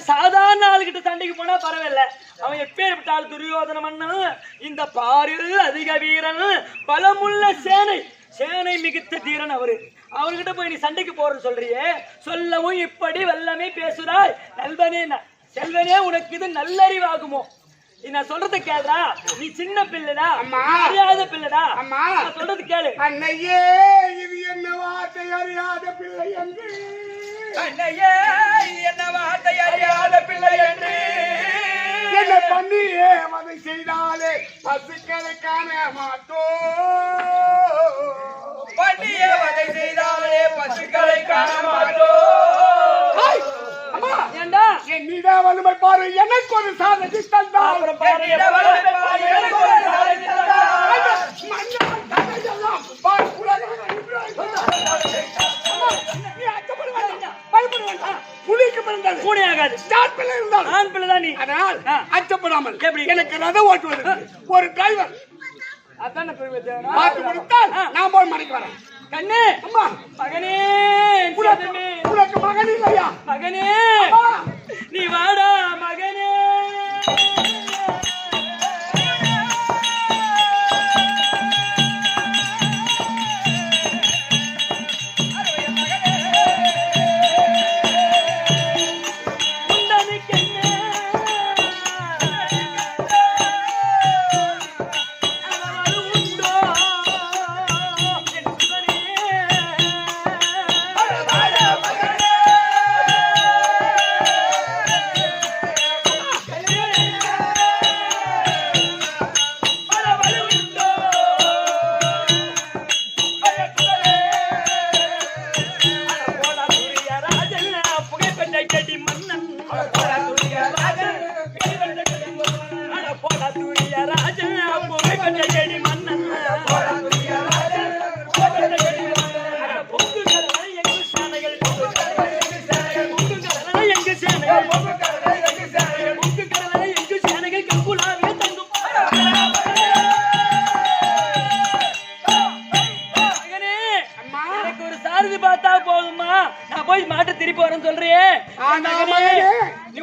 சாதாரண ஆளுகிட்ட சண்டைக்கு போனா பரவாயில்ல அவன் எப்பேற்பட்ட ஆள் துரியோதன மன்னன் இந்த பாரில் அதிக வீரன் பலமுள்ள சேனை மிகுத்த தீரன் அவர்கிட்ட போய் நீ சண்டைக்கு போறன்னு சொல்றியே சொல்லவும் இப்படி வல்லமை பேசுறாய் நல்வனே செல்வனே உனக்கு இது நல்லறிவாகுமோ நான் சொல்றத கேளுடா நீ சின்ன பிள்ளைடா அறியாத பிள்ளைடா நான் சொல்றது கேளு அன்னையே இது என்ன வார்த்தை அறியாத பிள்ளை என்று அன்னையே என்ன வார்த்தை அறியாத பிள்ளை என்று என்ன பண்ணியே அதை செய்தாலே பசுக்களை காண மாட்டோம் பண்ணியே அதை செய்தாலே பசுக்களை காண மாட்டோம் ஏண்டா என்னிடம் வலிமை பாரு எனக்கு ஒரு சாதனை தந்தால் என்னிடம் வலிமை பாரு எனக்கு ஒரு சாதனை தந்தால் மன்னன் தன்னையெல்லாம் பார் உலகாக புலிக்கு பிறந்தது பூனையாகாது ஸ்டார் பிள்ளை இருந்தால் ஆண் பிள்ளைதான் நீ அதனால் அச்சப்படாமல் எப்படி? எனக்கு ரதம் ஓட்டுவது ஒரு டிரைவர் அதான பார்த்து கொடுத்தால் நான் போய் மணிக்கு வரேன் கண்ணே அம்மா மகனே உனக்கு மகன் இல்லையா மகனே நீ வாடா மகனே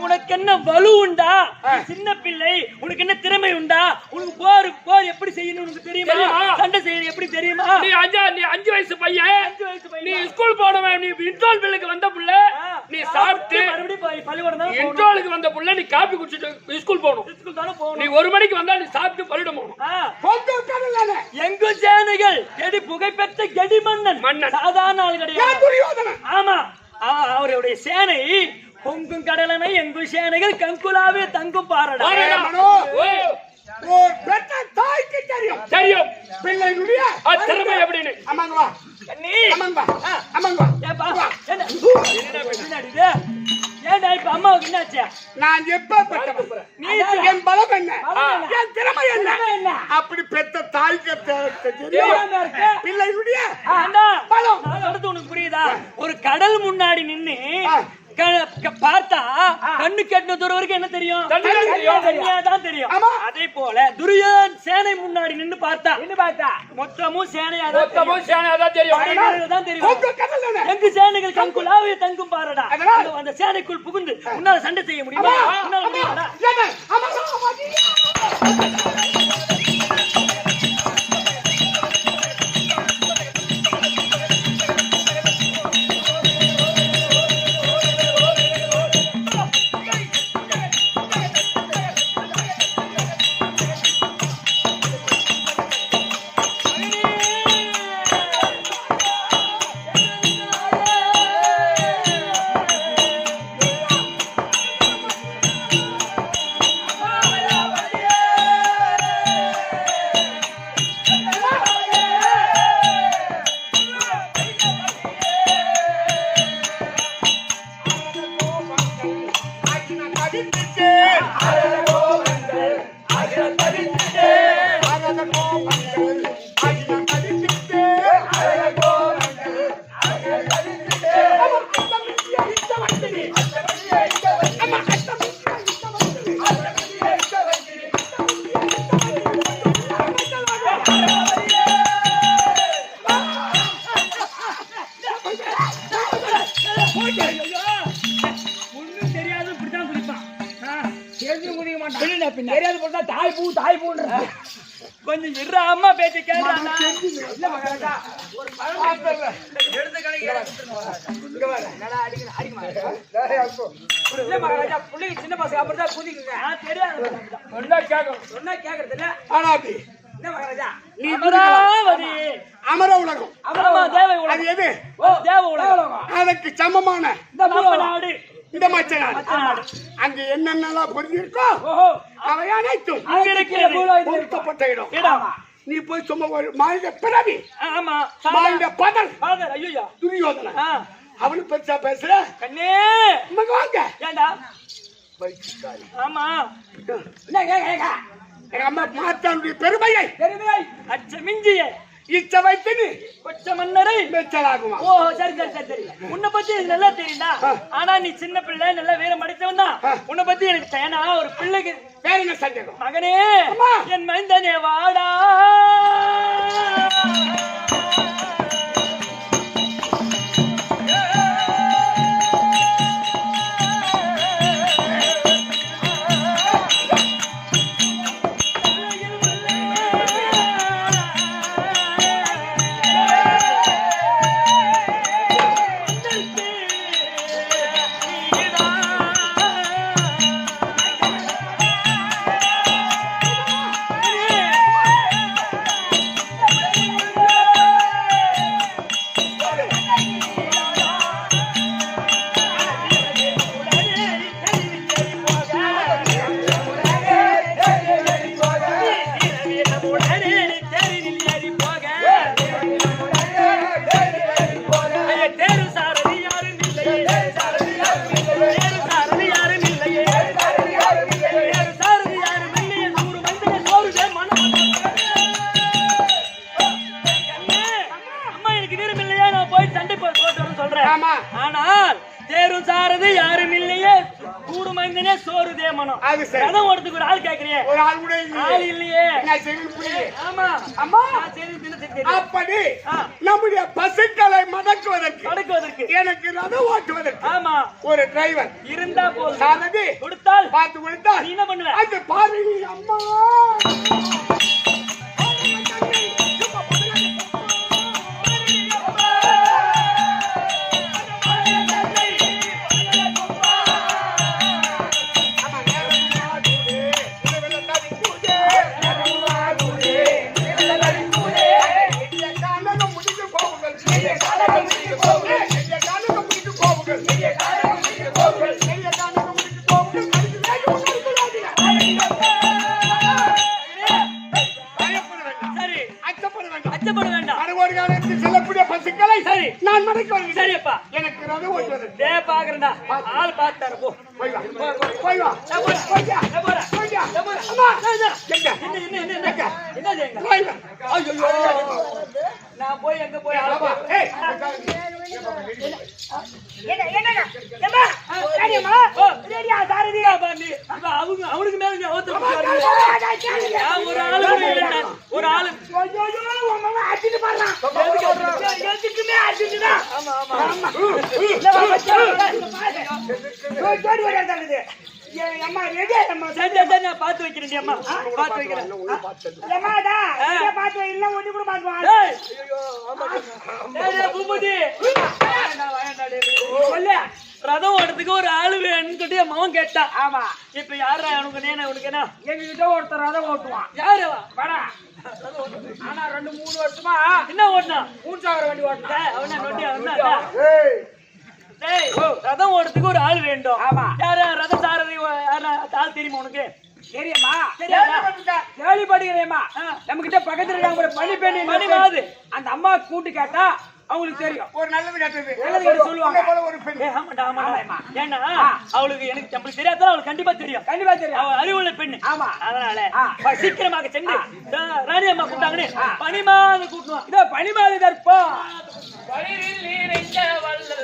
உனக்கு என்ன வலு உண்டா சின்ன பிள்ளை உனக்கு என்ன திறமை உண்டா உனக்கு போர் எப்படி செய்யணும் உனக்கு தெரியுமா சண்டை செய்யணும் எப்படி தெரியுமா நீ 5 வயசு பையன் நீ ஸ்கூல் போனவன் நீ இன்ட்ரோல் பிள்ளைக்கு வந்த புள்ள நீ சாப்பிட்டு மறுபடியும் பள்ளிக்கூடம் இன்ட்ரோலுக்கு வந்த புள்ள நீ காபி குடிச்சிட்டு ஸ்கூல் போகணும் ஸ்கூல் தானே போகணும் நீ 1 மணிக்கு வந்தா நீ சாப்பிட்டு பள்ளிடம் போகணும் எங்கு சேனைகள் எடி புகைப்பெற்ற கெடி மன்னன் சாதாரண ஆள் கிடையாது ஆமா அவருடைய சேனை பொங்கும் கடலனை எங்கு சேனைகள் கங்குலாவே தங்கும் பாரடா பெற்ற தாய்க்கு தெரியும் தெரியும் பிள்ளைகளுடைய திறமை எப்படின்னு அம்மாங்க வா கண்ணி அம்மாங்க வா அம்மாங்க வா அம்மாவுக்கு என்னாச்சு? நான் எப்பேற்பட்டவன்? நீ என் பலம் என்ன? என் திறமை என்ன? என்ன? அப்படி பெத்த தாய்க்கு தெரியும் தெரியாம இருக்கு. பிள்ளையுடைய அண்ணா, பலம். நான் சொல்றது உனக்கு புரியுதா? ஒரு கடல் முன்னாடி நின்னு பார்த்தா கண்ணு கெட்டின தூரம் வரைக்கும் என்ன தெரியும்? தண்ணியா தான் தெரியும். ஆமா. அதே போல துரியோதன் சேனை முன்னாடி நின்னு பார்த்தா மொத்தமும் சேனையா தான் தெரியும். உங்க கடல் தானே? எங்கு சேனைகள் கங்குலாவே தங்கும் பாருடா. அதனால் அந்த சேனைக்குள் புகுந்து உன்னால சண்டை செய்ய முடியுமா? உன்னால முடியுமாடா? என்ன? அம்மா, அம்மா. தெரியாது போட்டா தாய் பூன்ற கொஞ்சம் இரு, அம்மா பேச்சு கேட்டானா? இல்ல மகராஜா ஒரு எடுத்து கணக்கு இல்ல மகராஜா புள்ளைங்க சின்ன பசங்க அப்படிதான் குதிக்குங்க. தெரியாது. சொன்னா கேக்குறது இல்ல. ஆனாபி என்ன மகராஜா நீ அமராவதி. அமர உலகம். ஆமா, தேவ உலகம். அது எது? தேவ உலகம். அதற்கு சமமான நம்ம நாடு இந்த மச்ச நாடு. அங்க என்னென்னலாம் புரிஞ்சிருக்கோ அவை அனைத்தும் அங்க இருக்கிற பொருத்தப்பட்ட இடம். இடம். நீ போய் சும்மா ஒரு மாநில பிறவி ஆமா, மாநில பதல் ஃபாதர். ஐயோ, துரியோதனன் ஆ, அவனு பெருசா பேசுற. கண்ணே இங்க வாங்க. ஏண்டா? பைத்தியக்காரி. ஆமா, என்ன கேக்க எங்க அம்மா மாத்தானுடைய பெருமையை தெரியுமே. அச்சமிஞ்சிய இச்ச வைத்து நீ கொச்ச மன்னரை மெச்சலாகுமா? ஓ, சரி சரி சரி சரி. உன்னை பத்தி எனக்கு நல்லா தெரியும்டா. ஆனா நீ சின்ன பிள்ளை, நல்லா வீரம் அடித்தவன் தான். உன்னை பத்தி எனக்கு தேனா ஒரு பிள்ளைக்கு வேற என்ன சந்தேகம்? மகனே, அம்மா. என் மைந்தனே வாடா. ஆனால் தேரும் சாரது யாரும் இல்லையே, கூடு மைந்தனே சோறு தேமனம். அது சரி. கதை ஓடுறதுக்கு ஒரு ஆள் கேக்குறியே, ஒரு ஆள் கூட ஆள் இல்லையே. ஆமா, அம்மா சரி. அப்படி நம்முடைய பசுக்களை மடக்குவதற்கு எனக்கு ரதம் ஓட்டுவதற்கு ஆமா ஒரு டிரைவர் இருந்தா போதும். சாரதி கொடுத்தால் பார்த்து கொடுத்தால் நீ என்ன பண்ணுவ? அது பாருங்க அம்மா. மடக்கி வருகிறேன். சரியப்பா எனக்கு ரதம் ஓட்டுவது. டே பாக்குறேன்டா ஆள் பார்த்தாரு போ போய் வா, போய் வா. நான் போறேன். போய் வா. நான் போறேன். போய் வா. நான் போறேன். அம்மா. என்ன எங்க? என்னது எங்க போய் வா. ஐயோ நான் போய் எங்க போய் ஆள அப்பா, பா ஏய், என்னங்க ஏம்மா சரிம்மா ரெடியா சாரதி நீ அப்ப அவனுக்கு மேல நீ அவத்து பாருங்க ஒரு ஆளு கூட இல்ல ஒரு ஆளு ஐயோ உங்க அம்மா அடிச்சு பாறறான் எதுக்குமே அடிச்சுடா ஆமா ஆமா ஜோடி வரையா தள்ளுது அம்மா ரெடி அம்மா சரி சரி நான் பாத்து வைக்கிறேன் அம்மா பாத்து வைக்கிறேன் அம்மாடா இத பாத்து இல்ல ஒண்ணு கூட பாத்துவான் டேய் ஐயோ ஆமா டேய் பூபதி வாயண்டா டேய் சொல்ல ரதம் ஓடுறதுக்கு ஒரு ஆளு வேணும்னு சொல்லி என் மகன் கேட்டான் ஆமா இப்ப யாரா உனக்கு நேனா உனக்கு என்ன எங்க கிட்ட ஒருத்தர் ரதம் ஓட்டுவான் யாரு வாடா ஆனா 2-3 வருஷமா என்ன ஓடுனா 3000 வண்டி ஓட்டுறேன் அவன நோட்டி அவனா டேய் ரதம் ஓடுறதுக்கு ஒரு ஆள் வேண்டும் ஆமா. யாரா ரத சாரதி யாரா ஆள் தெரியுமா உனக்கு தெரியுமா தெரியாதா? கேள்விப்பட்டிருக்கேம்மா நம்ம கிட்ட பக்கத்துல இருக்காங்க ஒரு பனி பெண்ணு பனிமாது. அந்த அம்மா கூட்டு கேட்டா அவங்களுக்கு தெரியும் ஒரு நல்லது கேட்டது. நல்லது கேட்டு சொல்லுவாங்க. உன்னை போல ஒரு பெண். ஏய், ஆமாடா ஆமாடா ஏன்னா அவளுக்கு எனக்கு நம்மளுக்கு தெரியாதா அவளுக்கு கண்டிப்பா தெரியும் கண்டிப்பா தெரியும் அவ அறிவுள்ள பெண்ணு ஆமா. அதனால ஆ. சீக்கிரமாக சென்று ராணி அம்மா கூப்பிட்டாங்கன்னு பனிமாது கூட்டுவான் இதோ பனிமாது தற்பா வழியில் நிறைந்த வள்ளல்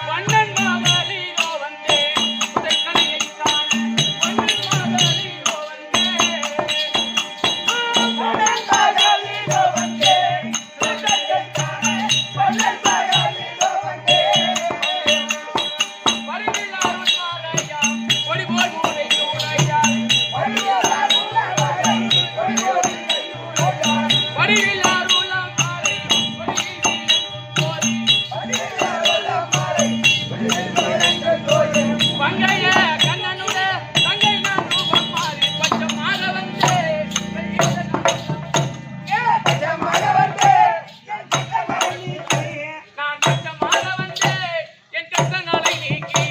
வண்ணன் மாதலியோ வந்தே உதைக்கணையைக் காண வண்ணன் மாதலியோ வந்தே உதைக்கணையைக் காண வண்ணன் மாதலியோ வந்தே வருவில் அருள் மாலையா ஒளி போல் மூளை நூலையா வருவில் அருள் மாலை பங்கைய கண்ணனுட தங்கை நான் ரூபம் மாறி பச்சமாக வந்தே நான் பச்சமாக வந்தே என் கஷ்டங்களை நீக்கி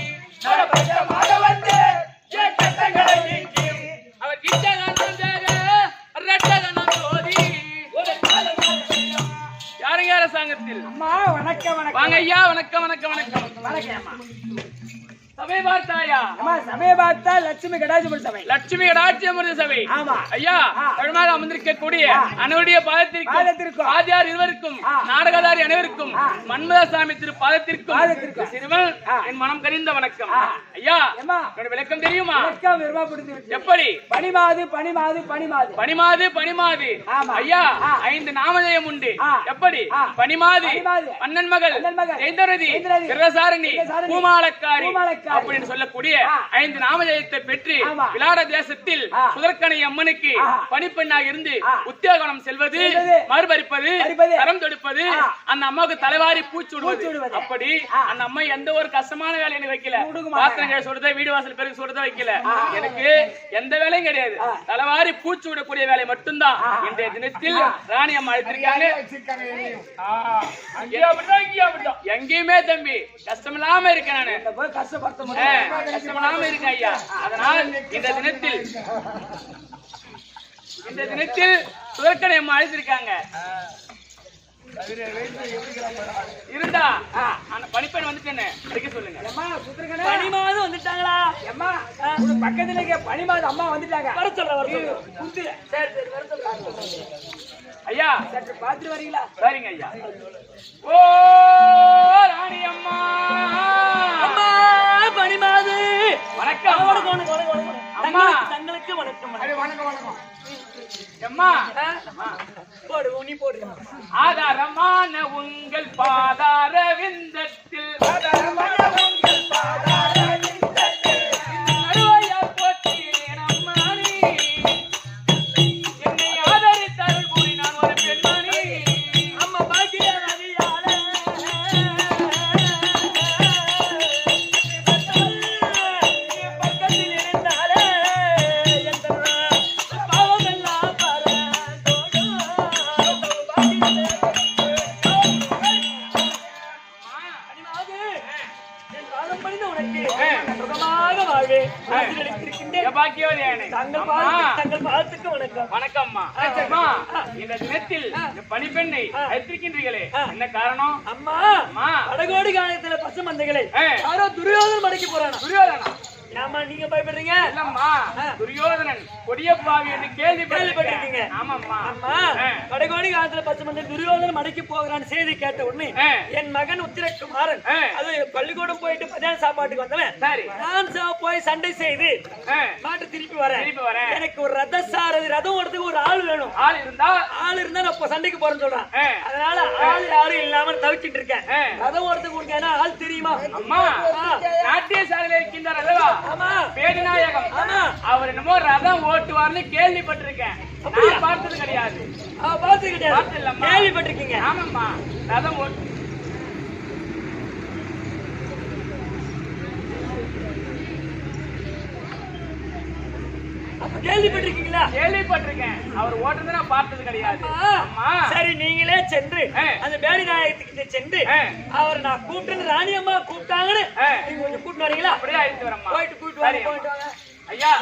அவர் கிட்டகனம் ரட்டகனம் சோதி யாருங்க அரசாங்கத்தில் அம்மா வணக்கம் வணக்கம் வாங்க ஐயா வணக்கம் வணக்கம் வணக்கம் வணக்கம் அம்மா சபை பார்த்தாயா அம்மா சபையை பார்த்தா லட்சுமி கடாஜிபுரம் சபை லட்சுமி ராஜ்யமிருத சபை ஆமா. ஐயா பெருமாக அமர்ந்திருக்கக்கூடிய அனுடைய பாதத்திற்கும். பாதத்திற்கும் ஆதியார் இருவருக்கும் நாடகதாரி அனைவருக்கும் மன்மதசாமி திரு பாதத்திற்கும். பாதத்திற்கும் சிறுவன் என் மனம் கரிந்த வணக்கம் ஐயா அம்மா. என்னோட விளக்கம் தெரியுமா வணக்கம் விரும்பப்படுத்தி எப்படி பனிமாது பனிமாது பனிமாது பனிமாது பனிமாது ஆமா. ஐயா 5 நாமதேயம் உண்டு எப்படி பனிமாது பனிமாது. அண்ணன் மகள் அண்ணன் மகள். ஜெயந்தரதி ஜெயந்தரதி. கிரசாரணி கிரசாரணி. பூமாலக்காரி பூமாலக்காரி. அப்படின்னு சொல்லக்கூடிய 5 நாமதேயத்தை பெற்று ஆமா. விளாட தேசத்தில் சுதர்க்கனை அம்மனுக்கு பணிப்பெண்ணாக இருந்து உத்தியோகம் செல்வது செல்வது. மறுபறிப்பது மறுபது. கரம் தொடுப்பது அந்த அம்மாவுக்கு தலைவாரி பூச்சுடுவது பூச்சுடுவது. அப்படி அந்த அம்மா எந்த ஒரு கஷ்டமான வேலையும் எனக்கு வைக்கல கொடுக்க மாட்டாங்க. பாத்திரங்களை சுடுறத வீடு வாசல் பெருக்கு சுடுறத வைக்கல எனக்கு எந்த வேலையும் கிடையாது தலைவாரி பூச்சு விடக்கூடிய வேலை மட்டும்தான் இன்றைய தினத்தில் ராணி அம்மா அழைத்திருக்காங்க அங்கேயும் அப்படிதான், இங்கேயும் அப்படிதான். எங்கேயுமே தம்பி கஷ்டமில்லாம இருக்கேன் நானு போய் கஷ்டப்படுத்த முடியும் கஷ்டமில்லாம இருக்கேன் ஐயா அதனால் இந்த தினத்தில் சுதர்க்கனை அம்மா அழைத்திருக்காங்க இருந்தா அந்த பணிப்பெண் வந்துட்டேன்னு அடிக்க சொல்லுங்க அம்மா சுத்திரங்கண்ணே பனிமாது வந்துட்டாங்களா அம்மா உங்க பக்கத்துல இருக்க பனிமாது அம்மா வந்துட்டாங்க வர சொல்ல வர சொல்ல குத்து சரி சரி வர சொல்ல ஐயா சற்று பாத்துட்டு வரீங்களா சரிங்க ஐயா ஓ ராணி அம்மா அம்மா பனிமாது வணக்கம் வணக்கம் வணக்கம் வணக்கம் அம்மா. தங்களுக்கு வணக்கம் அடே, வணக்கம் வணக்கம் வணக்கம். அம்மா போடு நீ போடு ஆதாரமான உங்கள் பாதார விந்தத்தில் நடுவையா போற்றேன் அம்மானே தங்கள் பாதத்துக்கு வணக்கம். வணக்கம்மா. அம்மா, இந்த தினத்தில் இந்த பணிப்பெண்ணை அழைத்திருக்கின்றீர்களே, என்ன காரணம்? அம்மா, அம்மா, வடகோடி காலத்துல பசு மந்தைகளை யாரோ துரியோதனன் மடக்கி போறானா? துரியோதனா? ஆமா, நீங்க பயப்படுறீங்க? இல்லம்மா, துரியோதனன் கொடிய பாவி என்று கேள்விப்பட்டிருக்கீங்க. ஆமாம்மா. அம்மா, வடகோடி காலத்துல பசு மந்தை துரியோதனன் மடக்கி போகிறான்னு செய்தி கேட்ட உடனே என் மகன் உத்திரகுமாரன் அது பள்ளிக்கூடம் போயிட்டு மத்தியான சாப்பாட்டுக்கு வந்தவன். சரி, நான் போய் சண்டை செய்து மாட்டு திருப்பி வரேன். எனக்கு ஒரு ரத சாரதி ரதம் ஓடுறதுக்கு ஒரு ஆள் வேணும். ஆள் இருந்தா நான் இப்ப சண்டைக்கு போறேன்னு சொல்றான். அதனால ஆள் யாரும் இல்லாம தவிச்சிட்டு இருக்கேன். ரதம் ஓடுறதுக்கு உங்களுக்கு ஆள் தெரியுமா? அம்மா, நாட்டிய சாலையில இருக்கின்றார் அல்லவா? ஆமா, பேடிநாயகம். ஆமா, அவர் என்னமோ ரதம் ஓட்டுவார்னு கேள்விப்பட்டிருக்கேன். நான் பார்த்தது கிடையாது. பார்த்தது கிடையாது, கேள்விப்பட்டிருக்கீங்க? ஆமாம்மா, ரதம் ஓட்டு கேள்விப்பட்டிருக்கீங்களா? கேள்விப்பட்டிருக்கேன். அவர் ஓட்டுறது நான் பார்த்தது கிடையாது. சரி, நீங்களே சென்று அந்த பேடி நாயகத்துக்கிட்ட சென்று அவர் நான் கூப்பிட்டு ராணி அம்மா கூப்பிட்டாங்கன்னு நீங்க கொஞ்சம் கூப்பிட்டு வரீங்களா? அப்படியே அழைத்து வரம்மா. போயிட்டு கூப்பிட்டு வாங்க. போயிட்டு வாங்க ஐயா.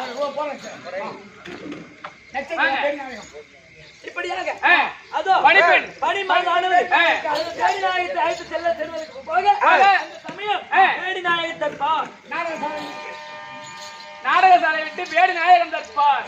இப்படியாக அதோ பணிப்பெண் பணிமாதானவர் பேடி நாயகத்தை அழைத்து செல்வதற்கு போக அந்த சமயம் பேடி நாயகத்தை பார் நாடகசாலை விட்டு பேடி நாயகம் தற்பார்.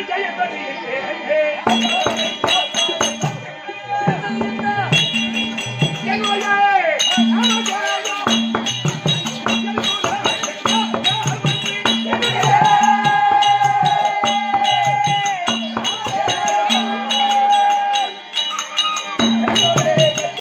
ஜெய